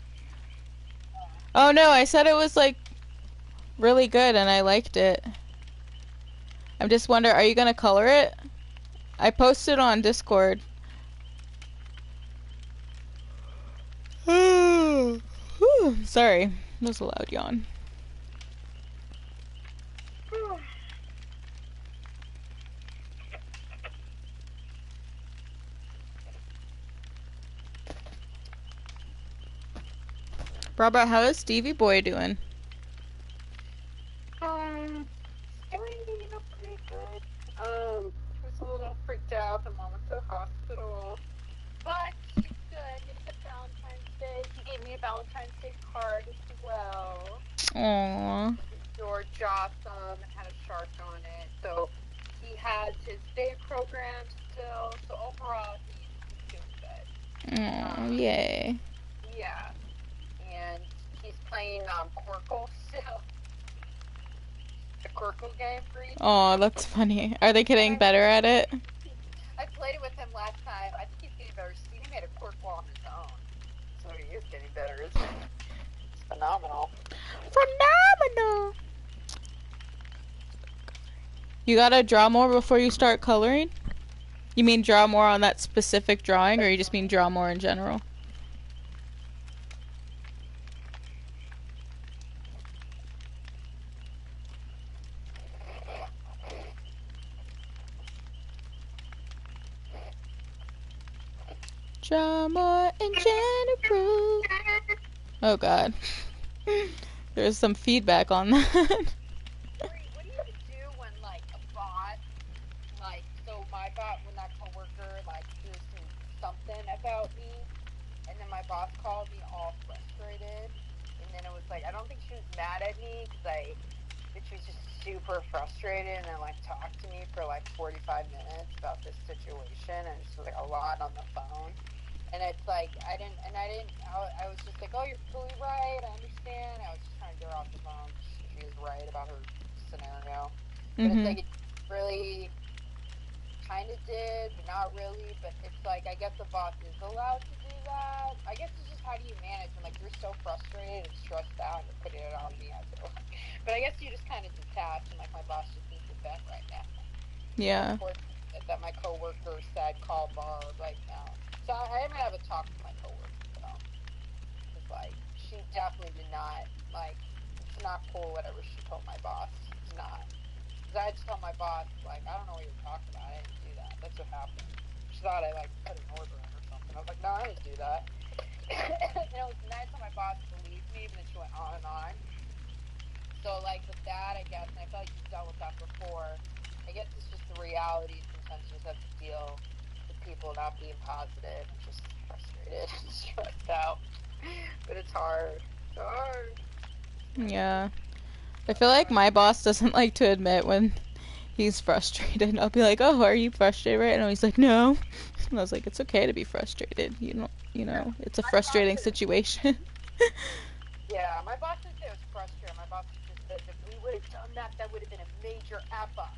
Oh no, I said it was like really good and I liked it. I'm just wondering, are you gonna color it? I posted on Discord. Sorry, that was a loud yawn. BrahBrah, how is Stevie Boy doing? Doing, pretty good. She was a little freaked out the moment at the hospital. But she's good. It's Valentine's Day. He gave me a Valentine's Day card as well. Aww. George Jotham and had a shark on it. So he has his day program still. So overall, he's doing good. Aww, yay. Yeah. And he's playing Quirkle still. The Quirkle game for you. Aw, that's funny. Are they getting better at it? I played it with him last time. I think he's getting better. He made a Quirkle on his own. So he is getting better, isn't he? It's phenomenal. Phenomenal! You gotta draw more before you start coloring? You mean draw more on that specific drawing, or you just mean draw more in general? Draw more in general. Oh god. There's some feedback on that. What do you do when, like, a bot, like, so my bot, when that coworker, like, hears something about me, and then my boss called me all frustrated, and then it was like, I don't think she was mad at me, because she was just super frustrated, and then, like, talked to me for, like, 45 minutes about this situation, and it's, like, a lot on the phone. And it's like, I was just like, oh, you're fully right, I understand. I was just trying to get her off the phone. She was right about her scenario. But it's like, it really kind of did, but not really. But it's like, I guess the boss is allowed to do that. I guess it's just how do you manage when, like, you're so frustrated and stressed out and you're putting it on me. But I guess you just kind of detach, and, like, my boss just needs to vent right now. Yeah. That my coworker said, call Barb right now. So I am gonna have a talk with my coworker, though. Cause, like, she definitely did not, like, it's not cool whatever she told my boss. It's not. Cause I just told my boss, like, I don't know what you're talking about. I didn't do that. That's what happened. She thought I, like, put an order in or something. I was like, no, I didn't do that. And it was nice when my boss believed me, but then she went on and on. So, like, with that, I guess, and I feel like you've dealt with that before, I guess it's just the reality. Sometimes you just have to deal with people not being positive and just frustrated and stressed out. But it's hard. It's hard. Yeah. I feel like my boss doesn't like to admit when He's frustrated. I'll be like, oh, are you frustrated right now? He's like, no. And I was like, it's okay to be frustrated. It's a frustrating situation. Yeah, my boss didn't say it was frustrating. My boss just said if we would have done that, that would have been a major F-up.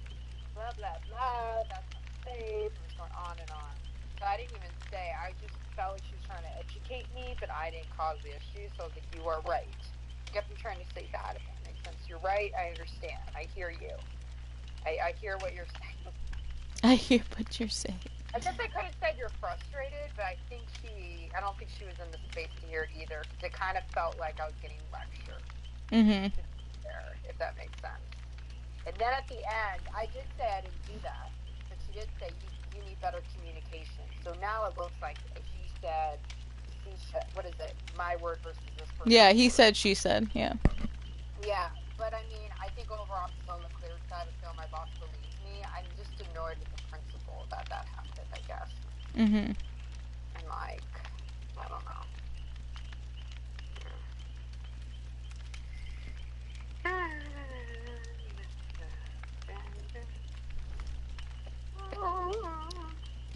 Blah, blah, blah. That's not safe. It was going on and on. So I didn't even say. I just felt like she was trying to educate me, but I didn't cause the issue. So I was like, you are right. I kept on trying to say that, if that makes sense. You're right. I understand. I hear you. I hear what you're saying. I hear what you're saying. I guess I could have said you're frustrated, but I don't think she was in the space to hear it either, because it kind of felt like I was getting lectured. Mm-hmm. If that makes sense. And then at the end, I did say I didn't do that, but she did say you need better communication. So now it looks like he said, what is it? My word versus this person. Yeah, he said, she said, yeah. Yeah, but I mean, I think overall I'm still on the clear side. I feel my boss believes me. I'm just annoyed with the principle that happened, I guess. Mm-hmm. And like, I don't know.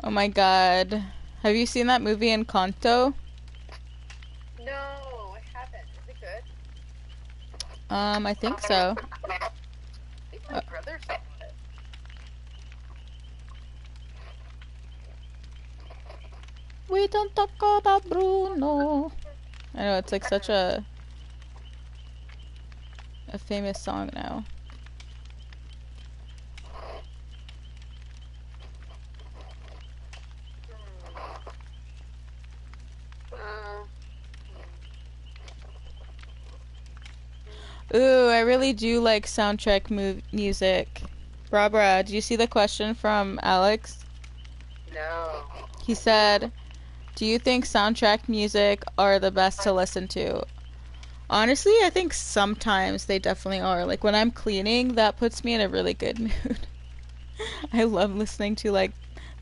Oh my god. Have you seen that movie Encanto? No, I haven't. Is it good? I think so. I think my brother saw it. We don't talk about Bruno. I know, it's like such a famous song now. Ooh, I really do like soundtrack music. BrahBrah, did you see the question from Alex? No. He said, do you think soundtrack music are the best to listen to? Honestly, I think sometimes they definitely are. Like when I'm cleaning, that puts me in a really good mood. I love listening to like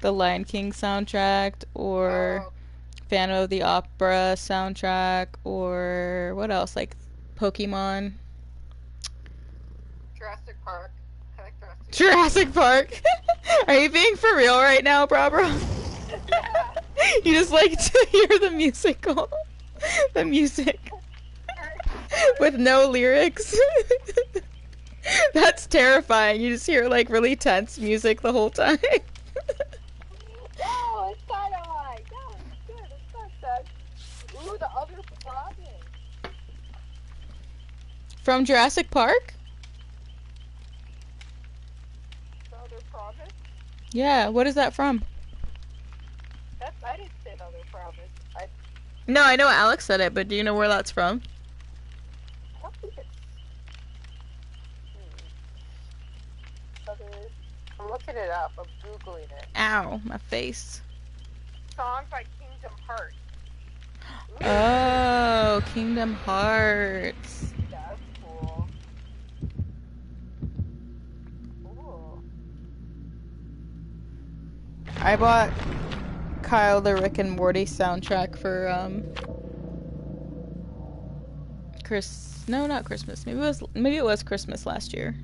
the Lion King soundtrack or Phantom of the Opera soundtrack or what else? Like Pokemon. Jurassic Park. I like Jurassic Park. Are you being for real right now, BrahBrah? Yeah. You just like to hear the musical, the music with no lyrics. That's terrifying. You just hear like really tense music the whole time. No, it's kind of like, no, it's good. It's not that. Ooh, the other province. From Jurassic Park? The other province? Yeah, what is that from? I didn't say the other province. No, I know Alex said it, but do you know where that's from? I don't think it's. I'm looking it up. I'm Googling it. Ow, my face. Songs by Kingdom Hearts. Oh, Kingdom Hearts. That's cool. Cool. I bought Kyle the Rick and Morty soundtrack for not Christmas. Maybe it was Christmas last year.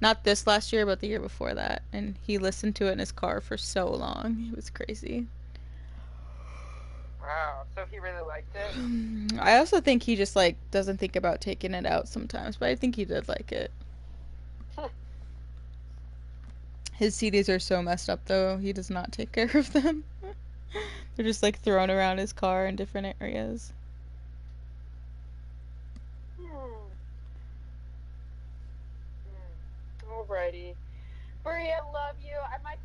Not this last year, but the year before that. And he listened to it in his car for so long. It was crazy. Wow. So he really liked it? I also think he just like doesn't think about taking it out sometimes, but I think he did like it. His CDs are so messed up though. He does not take care of them. They're just like thrown around his car in different areas. Alrighty. Bria, love you. I'm gonna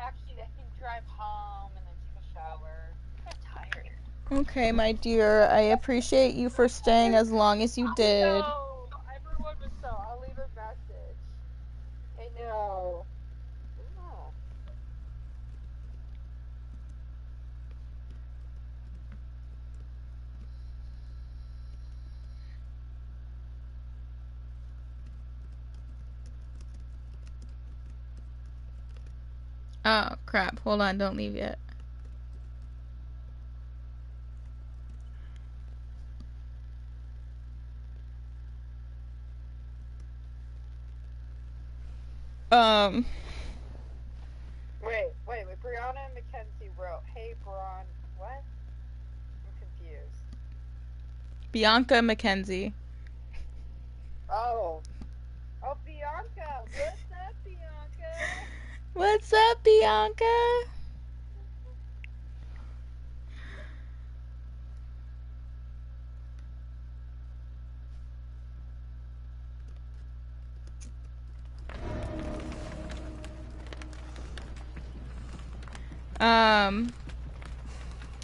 actually, I think, drive home and then take a shower. I'm tired. Okay, my dear. I appreciate you for staying as long as you did. I know. Everyone was so. I'll leave a message. I know. Oh, crap. Hold on, don't leave yet. Wait. Briana and Mackenzie wrote, "Hey, Braun." What? I'm confused. Bianca Mackenzie. Oh, Bianca. What's up, Bianca? What's up, Bianca?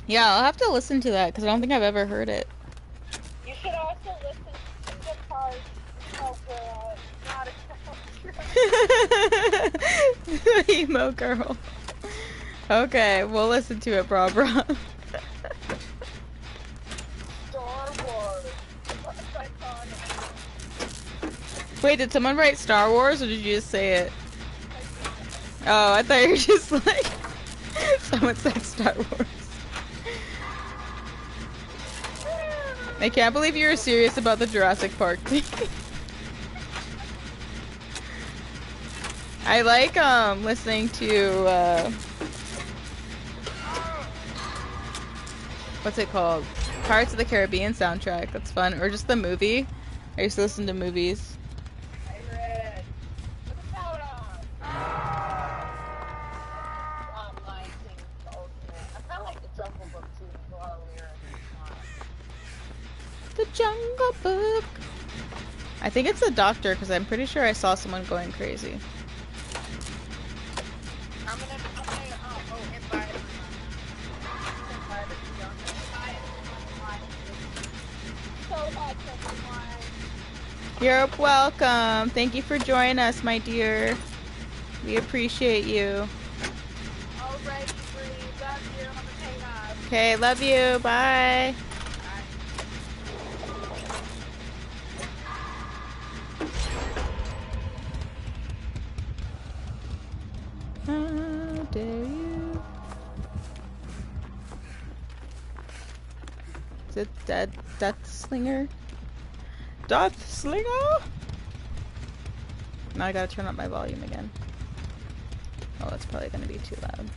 Yeah, I'll have to listen to that because I don't think I've ever heard it. You should also listen to the part, Emo Girl, not a soundtrack. Emo girl. Okay, we'll listen to it, BrahBrah. Star Wars. That's iconic. Wait, did someone write Star Wars or did you just say it? Oh, I thought you were just like... Someone said Star Wars. I can't believe you were serious about the Jurassic Park thing. I like listening to what's it called? Pirates of the Caribbean soundtrack. That's fun. Or just the movie. I used to listen to movies. I read. What about Lion King Ultimate? I kind of like the Jungle Book too. A lot of lyrics. The Jungle Book. I think it's the doctor because I'm pretty sure I saw someone going crazy. I'm gonna invite so much, everyone. You're welcome. Thank you for joining us, my dear. We appreciate you. Alright, Bree. Love you. I'm gonna hang up. Okay, love you. Bye. How dare you? Is it Death Slinger? Death Slinger? Now I gotta turn up my volume again. Oh, that's probably gonna be too loud.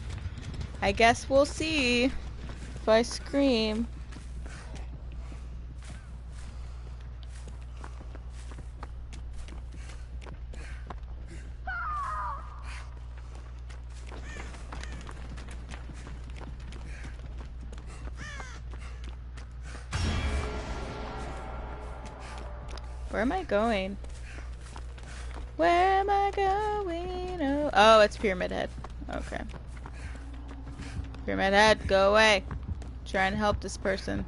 I guess we'll see if I scream. Where am I going? Where am I going? Oh, it's Pyramid Head. Okay. Pyramid Head, go away. Trying to help this person.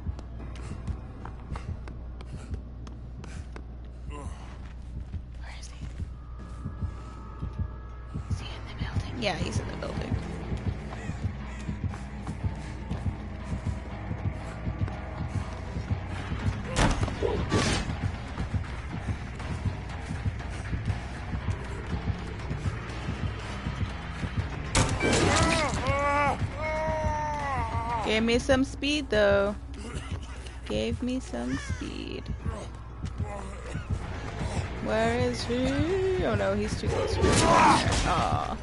Where is he? Is he in the building? Yeah, he's in the building. Gave me some speed though. Gave me some speed. Where is he? Oh no, he's too close to me. Aw.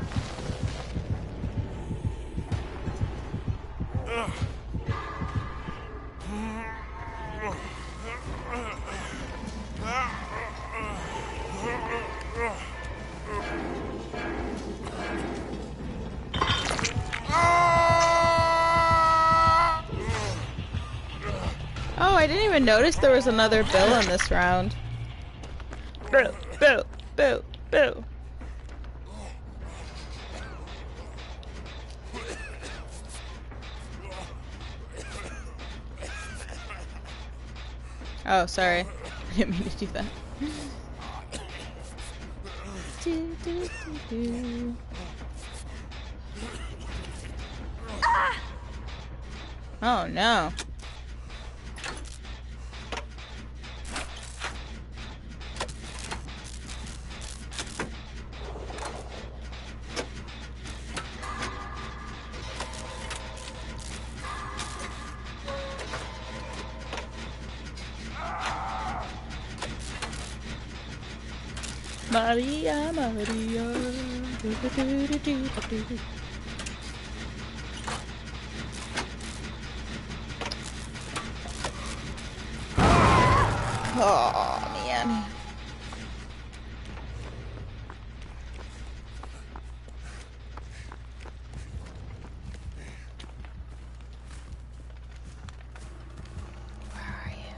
Oh, I didn't even notice there was another bill in this round. Boo, boo, boo, boo. Oh, sorry. I didn't mean to do that. Oh no. Maria, Maria. Oh man. Where are you?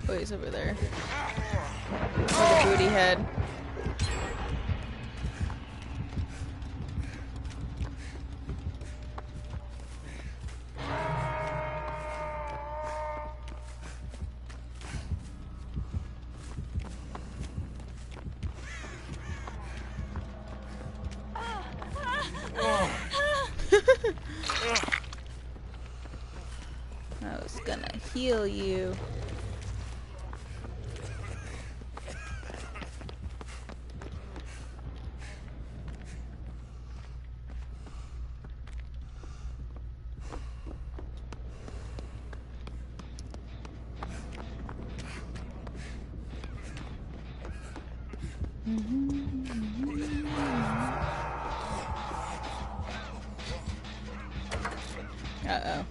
Oh, he's over there. Oh, the booty head. I was gonna heal you. Uh-oh.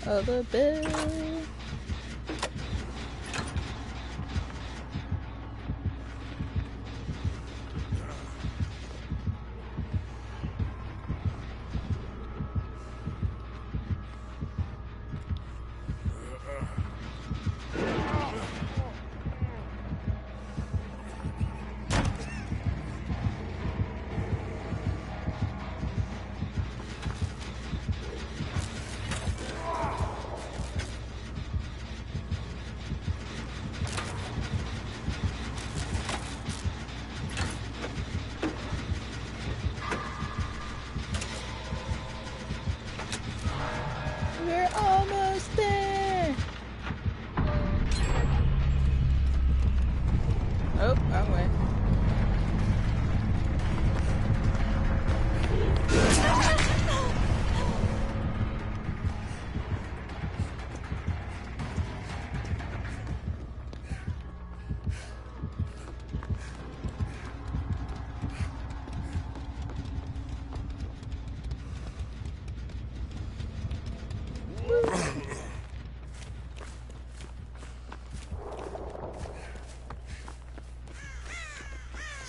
Oh, the bill. We're almost there. Oh, wrong way.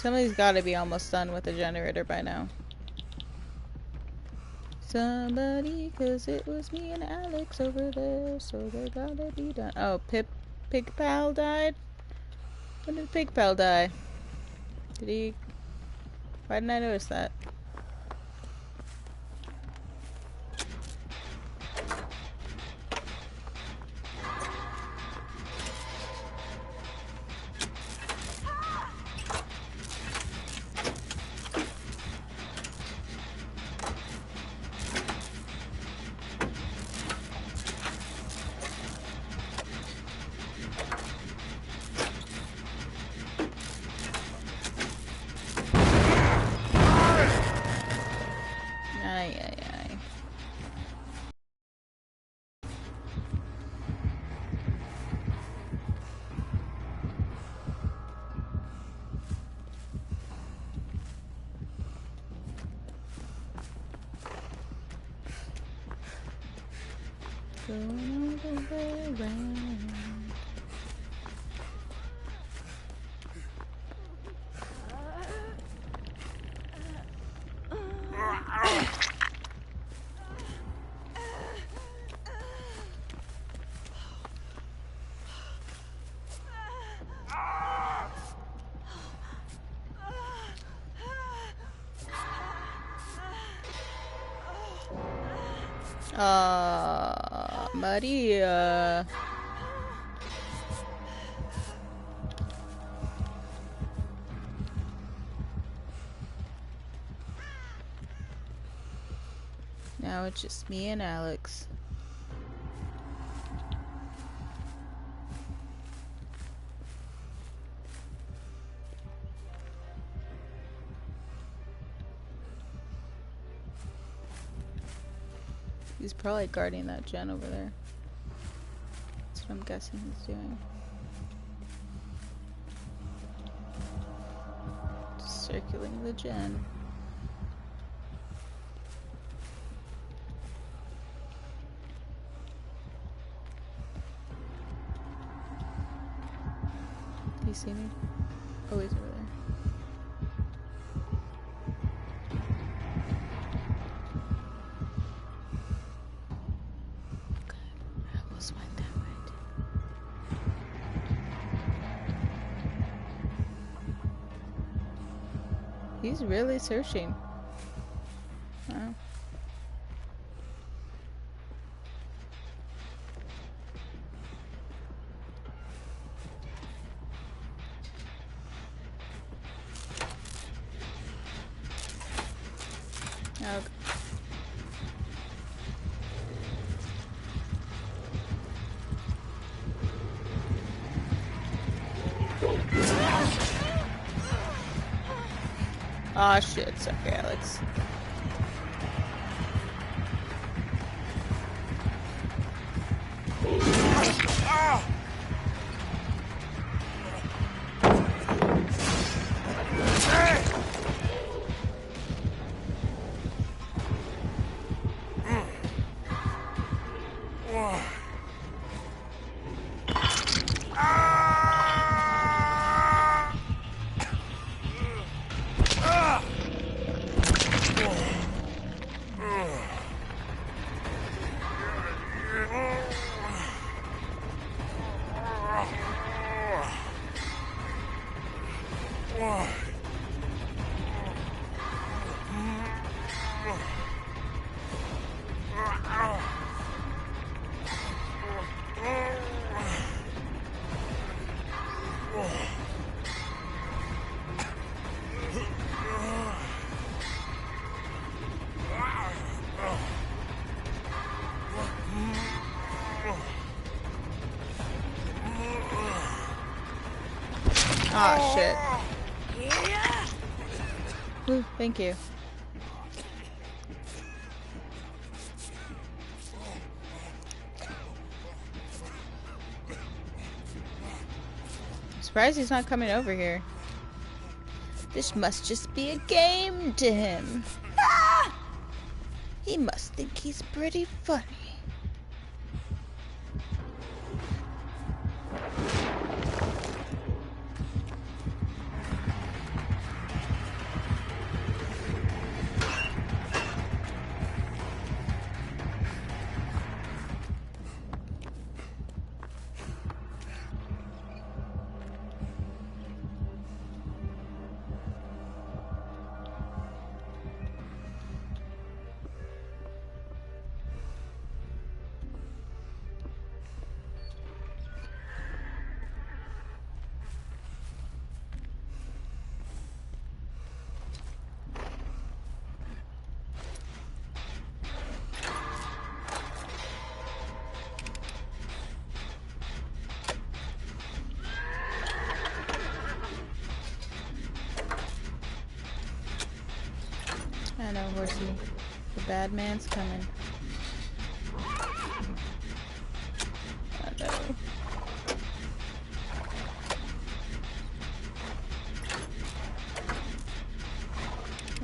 Somebody's got to be almost done with the generator by now. Somebody, cause it was me and Alex over there, so they gotta be done. Oh, Pig Pal died? When did Pig Pal die? Did he... Why didn't I notice that? Ay, ay, ay. Going all the way around. Maria. Now it's just me and Alex. He's probably guarding that gen over there. That's what I'm guessing he's doing. Just circling the gen. Do you see me? Oh, he's over there. He's really searching. Wow. Okay. Aw, shit. Sorry, Alex. Oh shit. Ooh, thank you. I'm surprised he's not coming over here. This must just be a game to him. Ah! He must think he's pretty funny. I know, horsey. The bad man's coming. Oh no.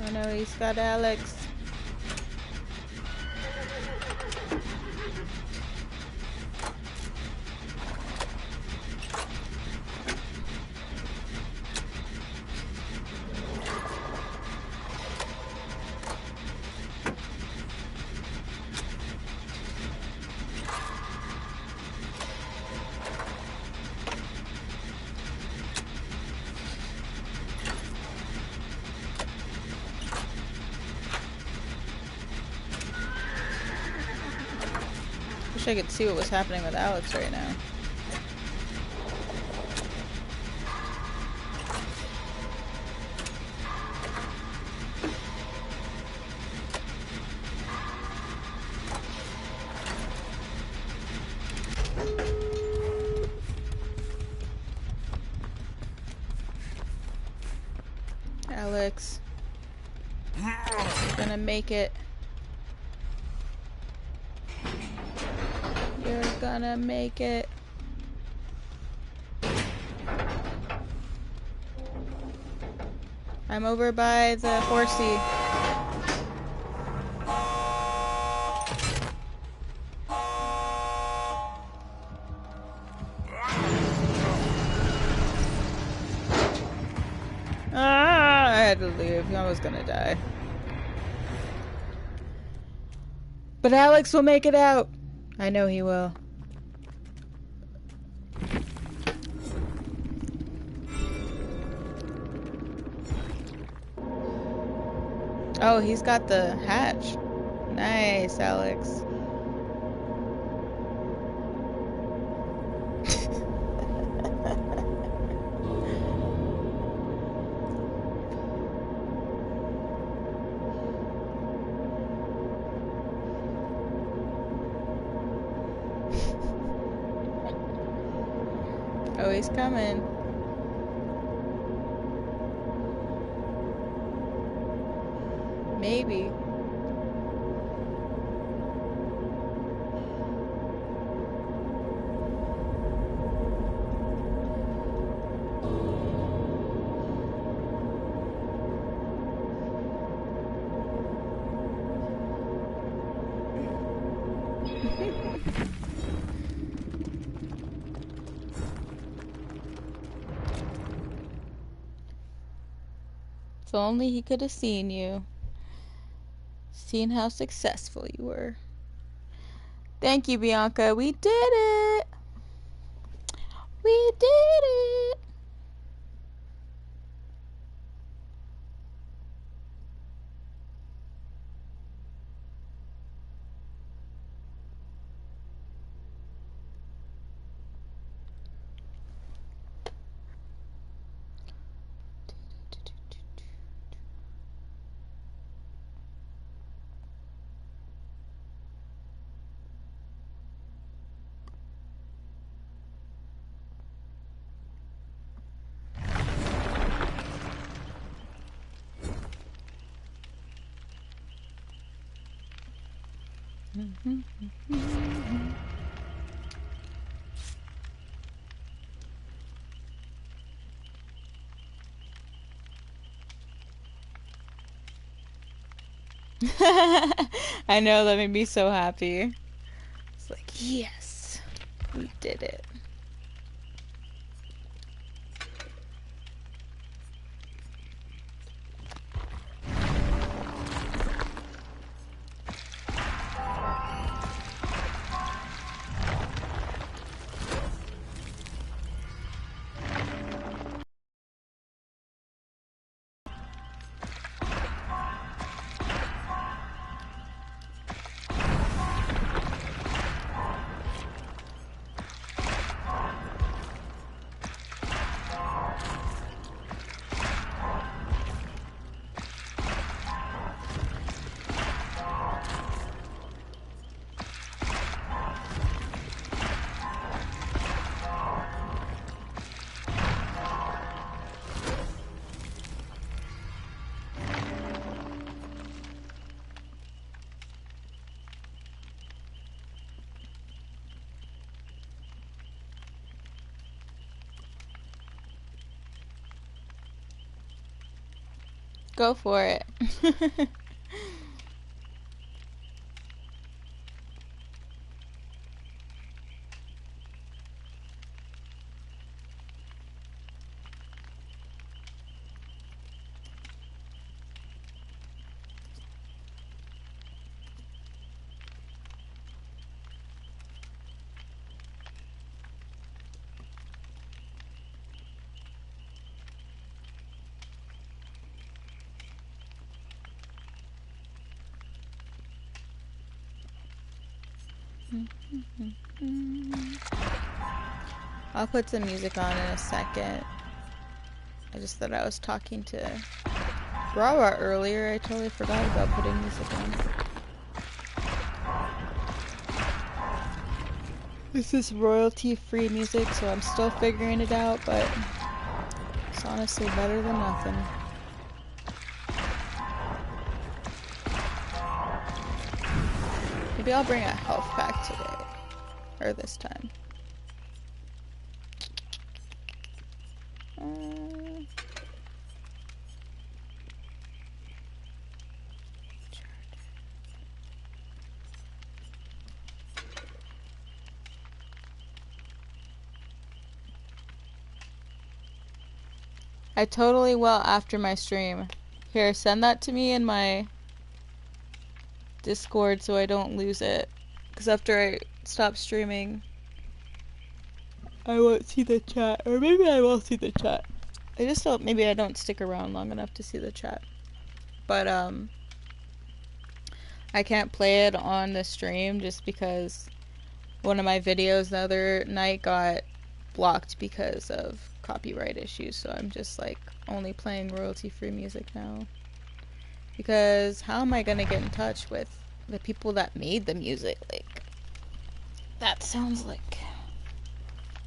Oh no, he's got Alex. Wish I could see what was happening with Alex right now. Alex, you're gonna make it. You're gonna make it. I'm over by the horsey. Ah, I had to leave. I was gonna die. But Alex will make it out. I know he will. Oh, he's got the hatch. Nice, Alex. Oh, he's coming. Maybe. If only he could have seen you. Seen how successful you were. Thank you, Bianca. We did it! We did it! I know, that made me so happy. It's like, yes, we did it. Go for it. I'll put some music on in a second. I just thought I was talking to BrahBrah earlier. I totally forgot about putting music on. This is royalty-free music, so I'm still figuring it out, but it's honestly better than nothing. Maybe I'll bring a health pack today. Or this time. I totally will after my stream. Here, send that to me in my Discord so I don't lose it. Because after I stop streaming, I won't see the chat. Or maybe I will see the chat. I just don't, maybe I don't stick around long enough to see the chat. But, I can't play it on the stream just because one of my videos the other night got blocked because of copyright issues, so I'm just like only playing royalty-free music now. Because how am I gonna get in touch with the people that made the music? Like, that sounds like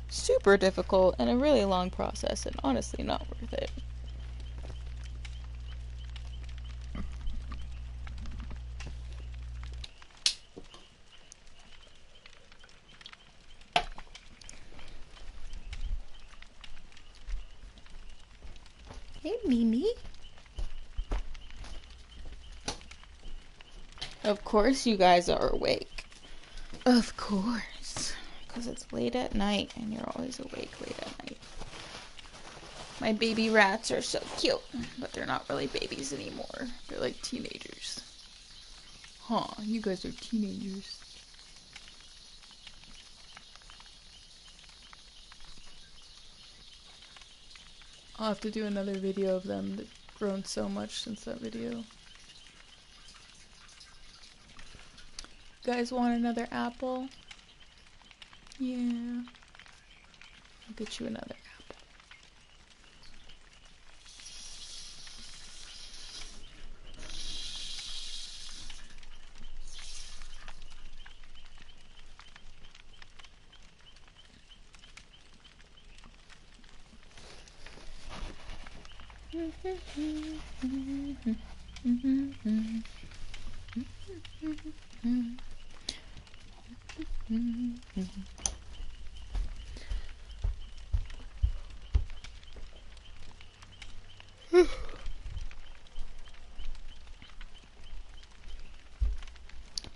super difficult and a really long process, and honestly not worth it. Hey, Mimi. Of course you guys are awake. Of course. Because it's late at night and you're always awake late at night. My baby rats are so cute. But they're not really babies anymore. They're like teenagers. Huh, you guys are teenagers. I'll have to do another video of them. They've grown so much since that video. You guys want another apple? Yeah. I'll get you another apple.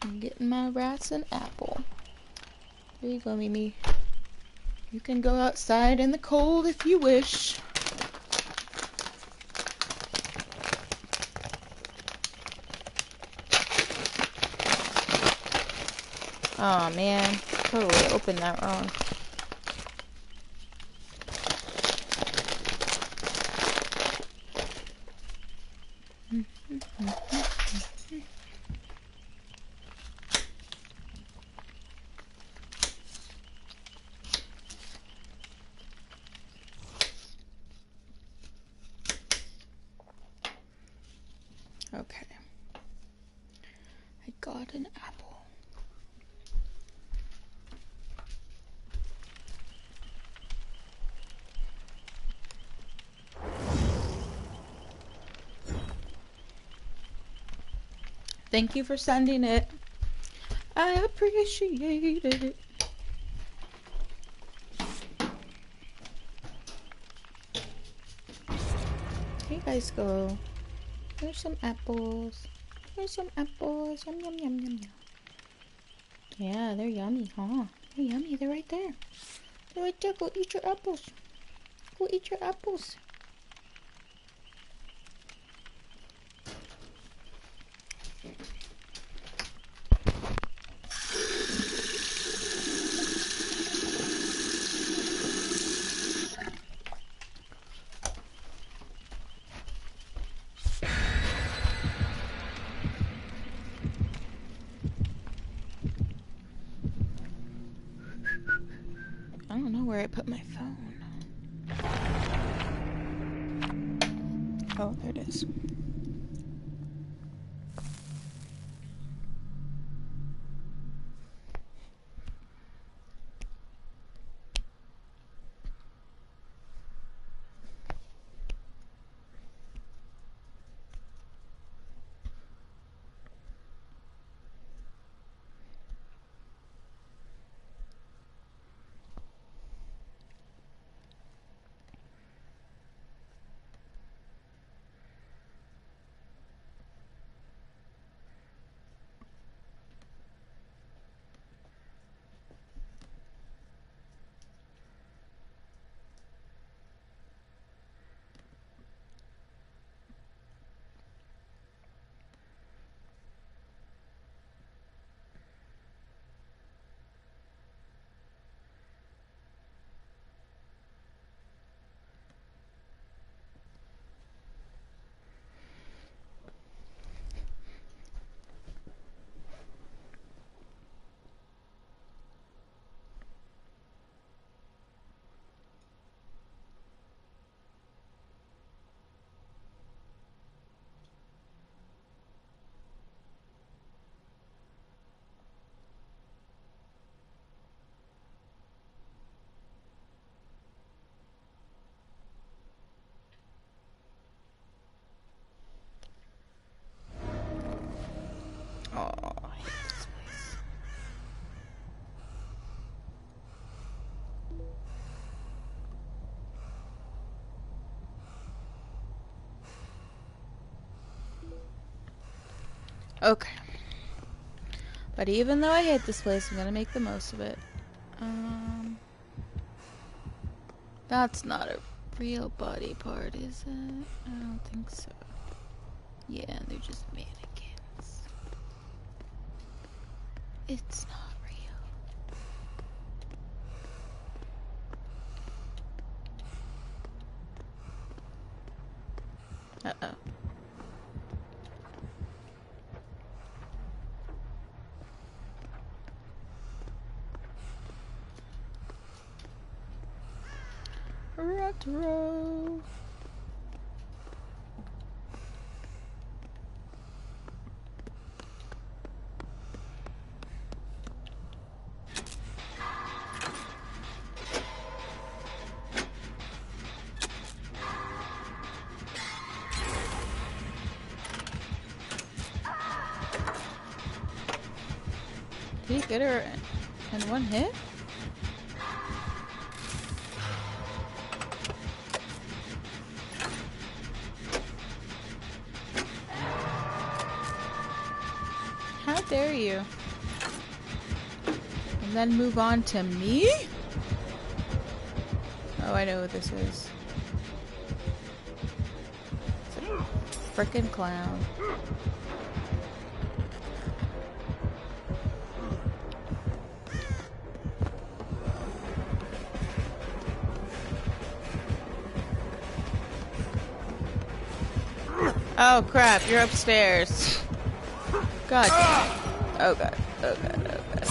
I'm getting my rats an apple. There you go, Mimi. You can go outside in the cold if you wish. Oh man, totally opened that wrong. Okay. I got an apple. Thank you for sending it. I appreciate it. Here you guys go. Here's some apples. Here's some apples. Yum, yum, yum, yum, yum. Yeah, they're yummy, huh? They're yummy. They're right there. They're right there. Go eat your apples. Go eat your apples. I put my phone. Oh, there it is. Oh, I hate this place. Okay. But even though I hate this place, I'm gonna make the most of it. That's not a real body part, is it? I don't think so. Yeah, they're just mannequins. It's not real. Uh-oh. Retro. Did he get her in one hit? How dare you? And then move on to me? Oh, I know who this is. It's a frickin' clown. Oh crap, you're upstairs. God. Oh god. Oh god. Oh god.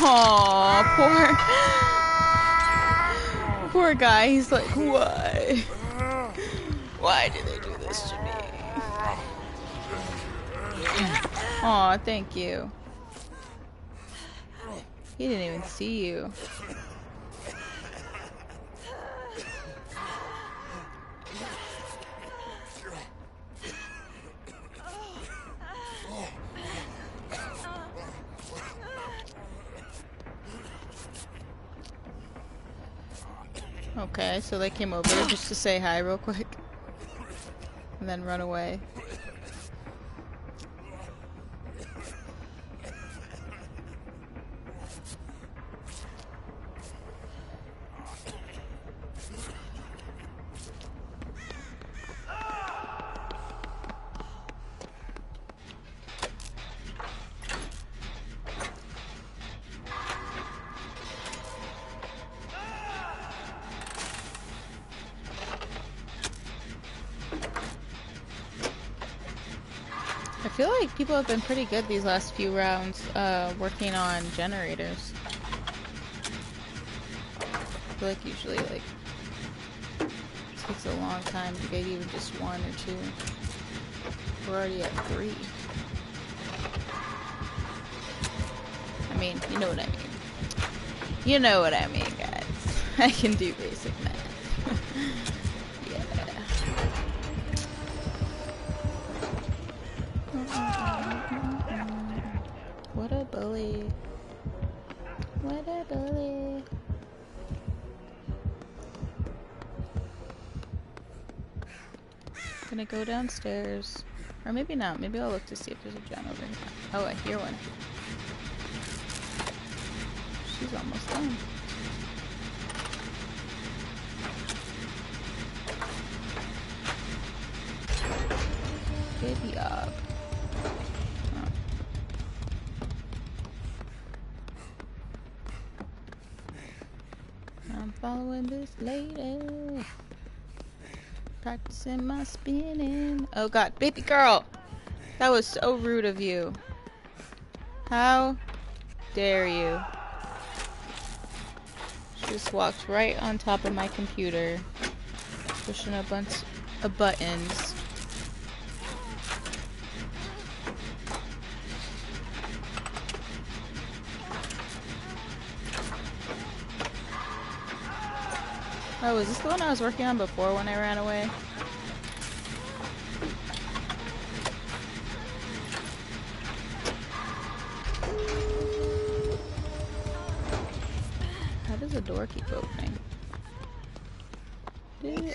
Aw, poor guy. He's like, why? Why did they do this to me? Aw, thank you. He didn't even see you. Okay, so they came over just to say hi real quick. And then run away. I feel like people have been pretty good these last few rounds, working on generators. I feel like usually, like, it takes a long time to get even just one or two. We're already at 3. I mean, you know what I mean. You know what I mean, guys. I can do basic math. Yeah. What a bully. What a bully. Gonna go downstairs. Or maybe not. Maybe I'll look to see if there's a gen over here. Oh, I hear one. She's almost done. Baby up. Oh. I'm following this lady. Practicing my spinning. Oh god, baby girl! That was so rude of you. How dare you? She just walked right on top of my computer, pushing a bunch of buttons. Oh, was this the one I was working on before when I ran away? How does the door keep opening?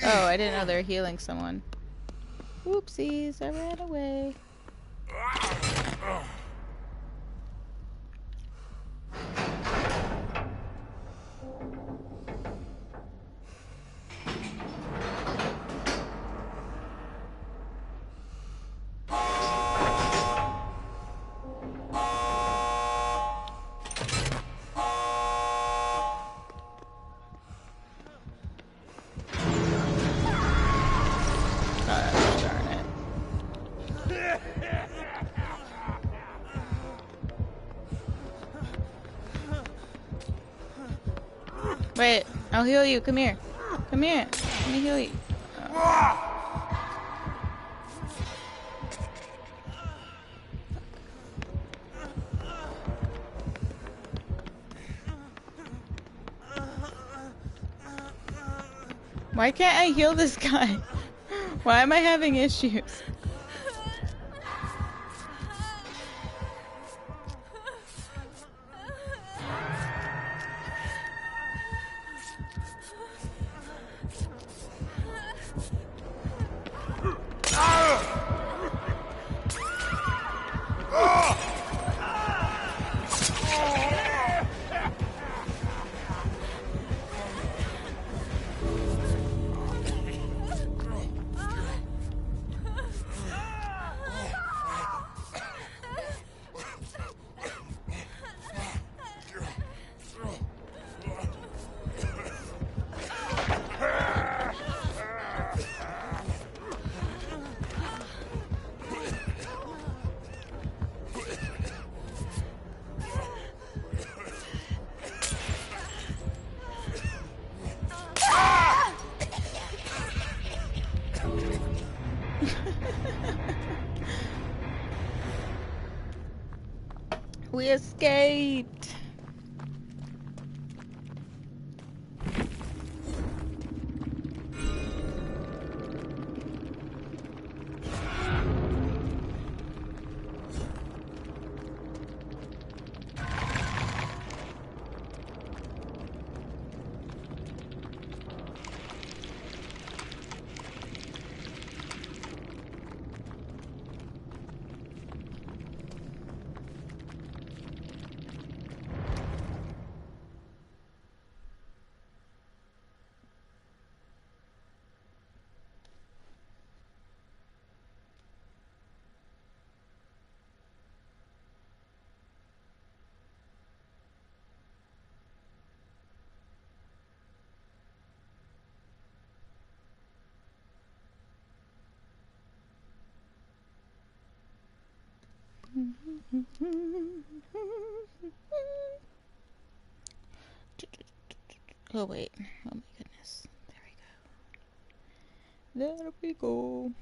Oh, I didn't know they were healing someone. Whoopsies, I ran away. Wait, I'll heal you. Come here. Come here. Let me heal you. Oh. Why can't I heal this guy? Why am I having issues? We escaped! Oh wait. Oh my goodness. There we go. There we go.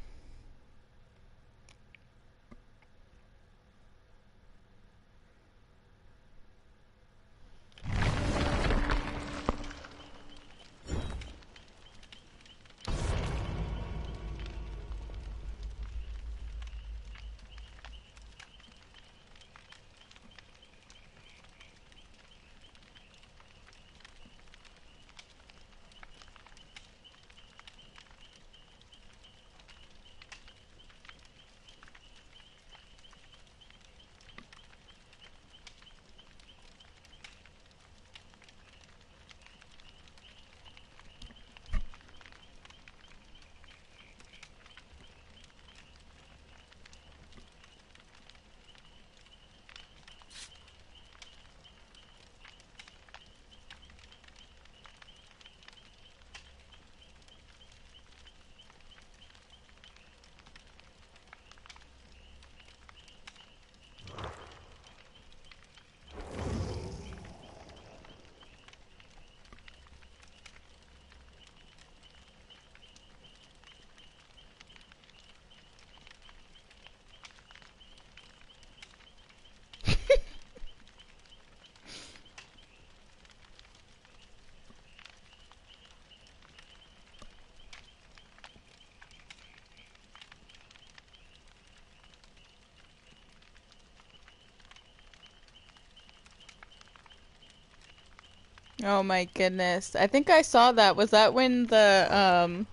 Oh my goodness. I think I saw that. Was that when the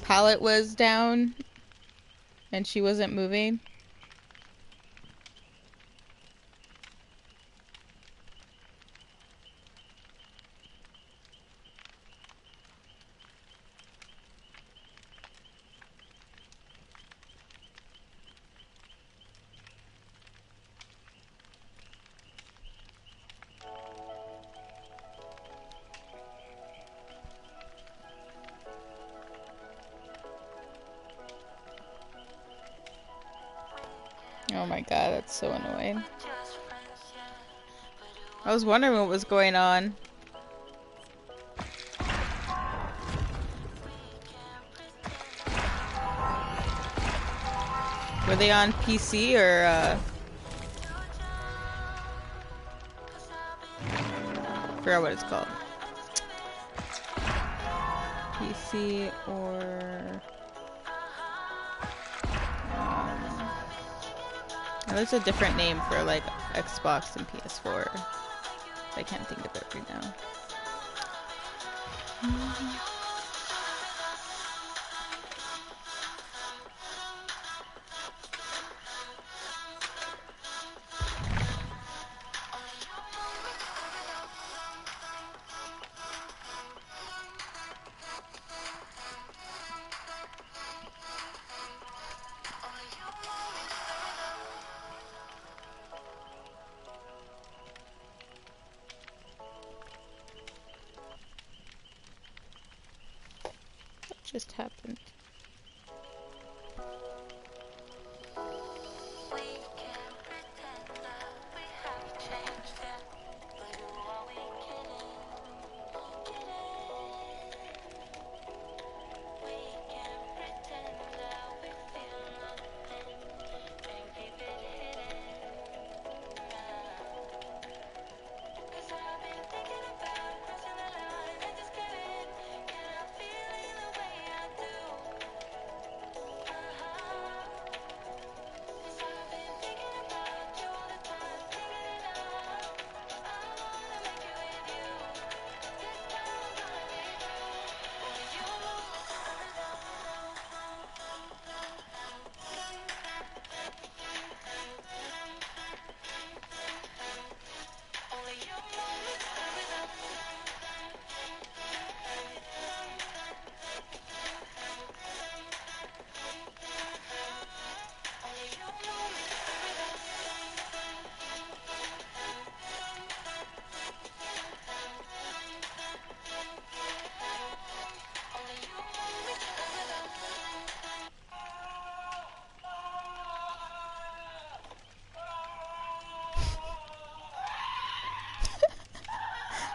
pallet was down and she wasn't moving? Oh my god, that's so annoying. I was wondering what was going on. Were they on PC or I forgot what it's called. PC or there's a different name for like Xbox and PS4. I can't think of it right now. What just happened?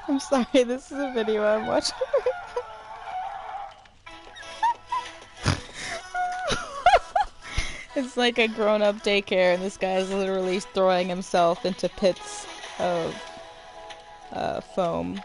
I'm sorry, this is a video I'm watching. It's like a grown-up daycare, and this guy's literally throwing himself into pits of foam.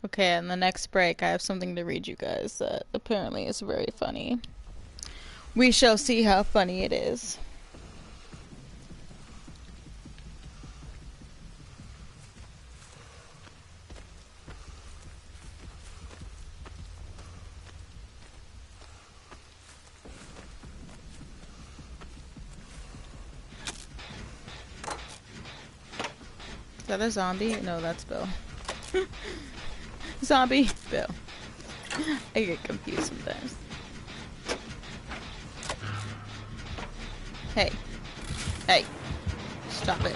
Okay, in the next break, I have something to read you guys that apparently is very funny. We shall see how funny it is. Is that a zombie? No, that's Bill. Zombie, Bill. I get confused sometimes. Hey. Hey. Stop it.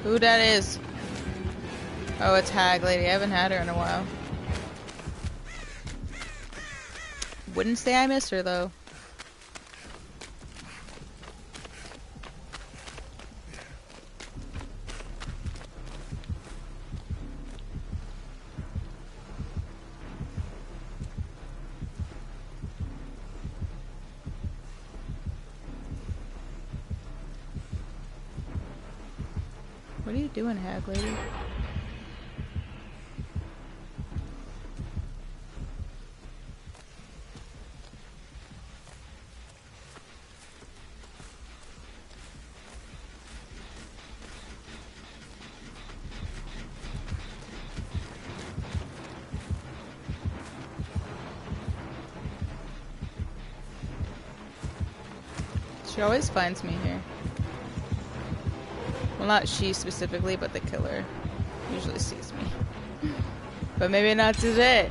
Who that is? Oh, it's Hag Lady. I haven't had her in a while. Wouldn't say I miss her, though. What are you doing, hag lady? She always finds me here. Well, not she specifically, but the killer usually sees me. But maybe not today.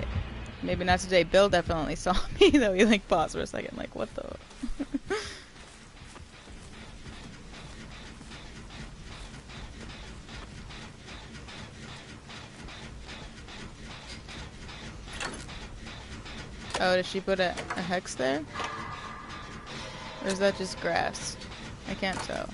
Maybe not today. Bill definitely saw me, though. He like paused for a second, like, what the? Oh, did she put a hex there? Or is that just grass? I can't tell.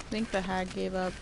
I think the hag gave up.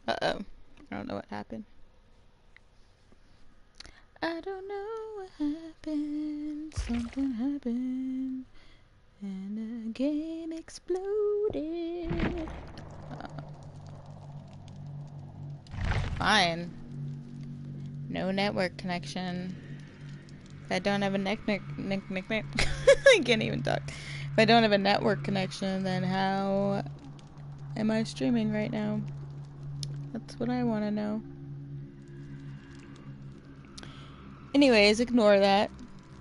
Uh-oh. I don't know what happened. I don't know what happened. Something happened. And the game exploded. Fine. No network connection. If I don't have a I can't even talk. If I don't have a network connection, then how am I streaming right now? That's what I want to know. Anyways, ignore that.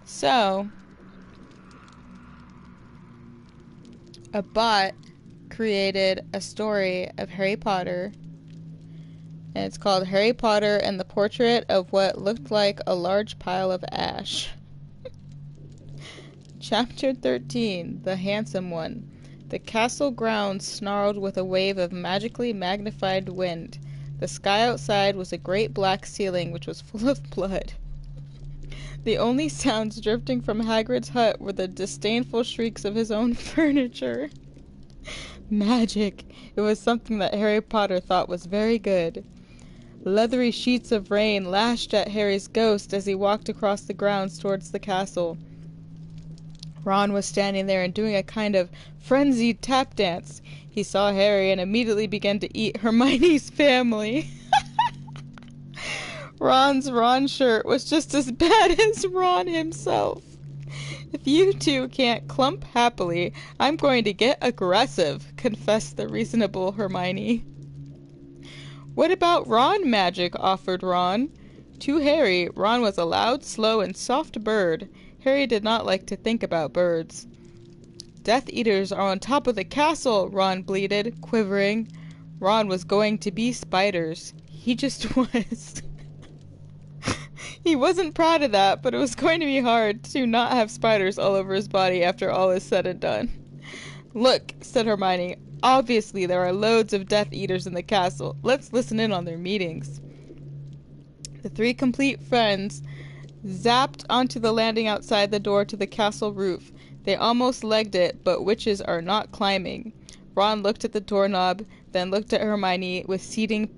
So, a bot created a story of Harry Potter, and it's called Harry Potter and the Portrait of What Looked Like a Large Pile of Ash. Chapter 13, The Handsome One. The castle grounds snarled with a wave of magically magnified wind. The sky outside was a great black ceiling which was full of blood. The only sounds drifting from Hagrid's hut were the disdainful shrieks of his own furniture. Magic! It was something that Harry Potter thought was very good. Leathery sheets of rain lashed at Harry's ghost as he walked across the grounds towards the castle. Ron was standing there and doing a kind of frenzied tap dance. He saw Harry and immediately began to eat Hermione's family. Ron's Ron shirt was just as bad as Ron himself. If you two can't clump happily, I'm going to get aggressive, confessed the reasonable Hermione. What about Ron magic? Offered Ron. To Harry, Ron was a loud, slow, and soft bird. Harry did not like to think about birds. Death Eaters are on top of the castle, Ron bleated, quivering. Ron was going to be spiders. He just was. He wasn't proud of that, but it was going to be hard to not have spiders all over his body after all is said and done. Look, said Hermione, obviously there are loads of Death Eaters in the castle. Let's listen in on their meetings. The three complete friends zapped onto the landing outside the door to the castle roof. They almost legged it, but witches are not climbing. Ron looked at the doorknob, then looked at Hermione with searing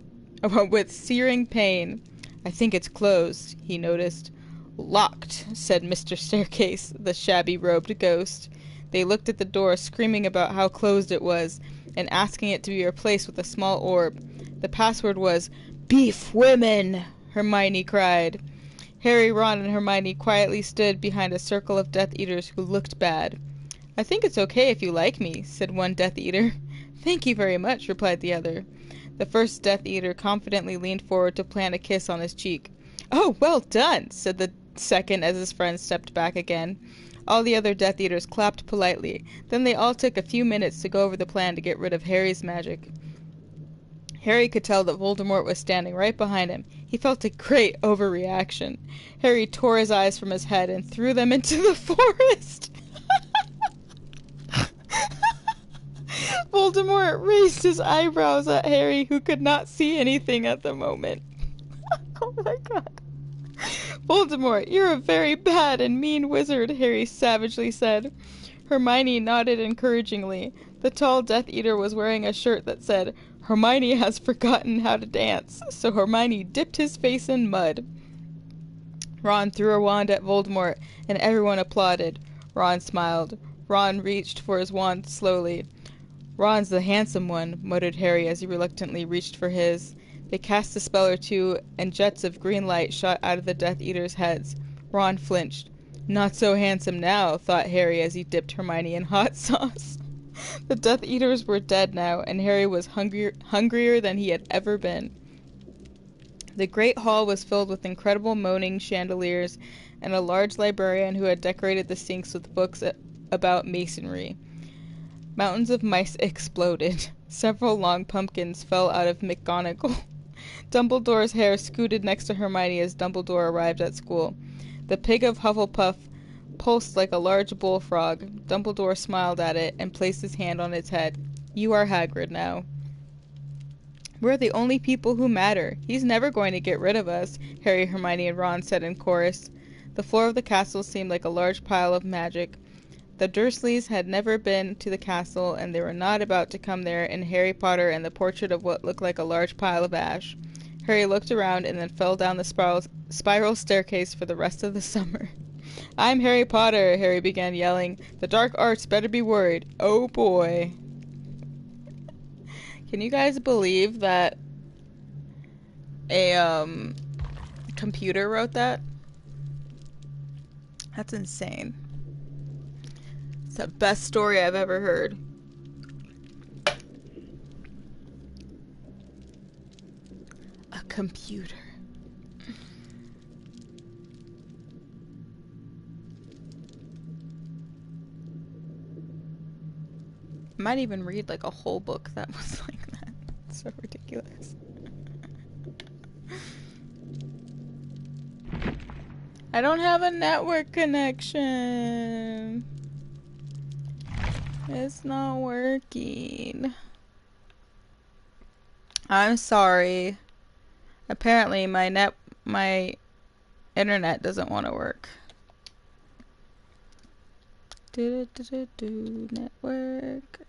pain. I think it's closed, he noticed. Locked, said Mr. Staircase, the shabby-robed ghost. They looked at the door, screaming about how closed it was, and asking it to be replaced with a small orb. The password was, Beef Women, Hermione cried. Harry, Ron, and Hermione quietly stood behind a circle of Death Eaters who looked bad. I think it's okay if you like me, said one Death Eater. Thank you very much, replied the other. The first Death Eater confidently leaned forward to plant a kiss on his cheek. Oh, well done, said the second as his friend stepped back again. All the other Death Eaters clapped politely. Then they all took a few minutes to go over the plan to get rid of Harry's magic. Harry could tell that Voldemort was standing right behind him. He felt a great overreaction. Harry tore his eyes from his head and threw them into the forest. Voldemort raised his eyebrows at Harry, who could not see anything at the moment. Oh my god. Voldemort, you're a very bad and mean wizard, Harry savagely said. Hermione nodded encouragingly. The tall Death Eater was wearing a shirt that said, Hermione has forgotten how to dance, so Hermione dipped his face in mud. Ron threw a wand at Voldemort, and everyone applauded. Ron smiled. Ron reached for his wand slowly. Ron's the handsome one, muttered Harry as he reluctantly reached for his. They cast a spell or two, and jets of green light shot out of the Death Eaters' heads. Ron flinched. Not so handsome now, thought Harry as he dipped Hermione in hot sauce. The Death Eaters were dead now, and Harry was hungrier than he had ever been. The great hall was filled with incredible moaning chandeliers and a large librarian who had decorated the sinks with books about masonry. Mountains of mice exploded. Several long pumpkins fell out of McGonagall. Dumbledore's hair scooted next to Hermione as Dumbledore arrived at school. The pig of Hufflepuff pulsed like a large bullfrog. Dumbledore smiled at it and placed his hand on its head. You are Hagrid now. We're the only people who matter. He's never going to get rid of us, Harry, Hermione, and Ron said in chorus. The floor of the castle seemed like a large pile of magic. The Dursleys had never been to the castle, and they were not about to come there in Harry Potter and the Portrait of What Looked Like a Large Pile of Ash. Harry looked around and then fell down the spiral staircase for the rest of the summer. I'm Harry Potter, Harry began yelling. The dark arts better be worried. Oh boy. Can you guys believe that a computer wrote that? That's insane. It's the best story I've ever heard. A computer. I might even read like a whole book that was like that. It's so ridiculous. I don't have a network connection. It's not working. I'm sorry. Apparently my internet doesn't want to work. Network.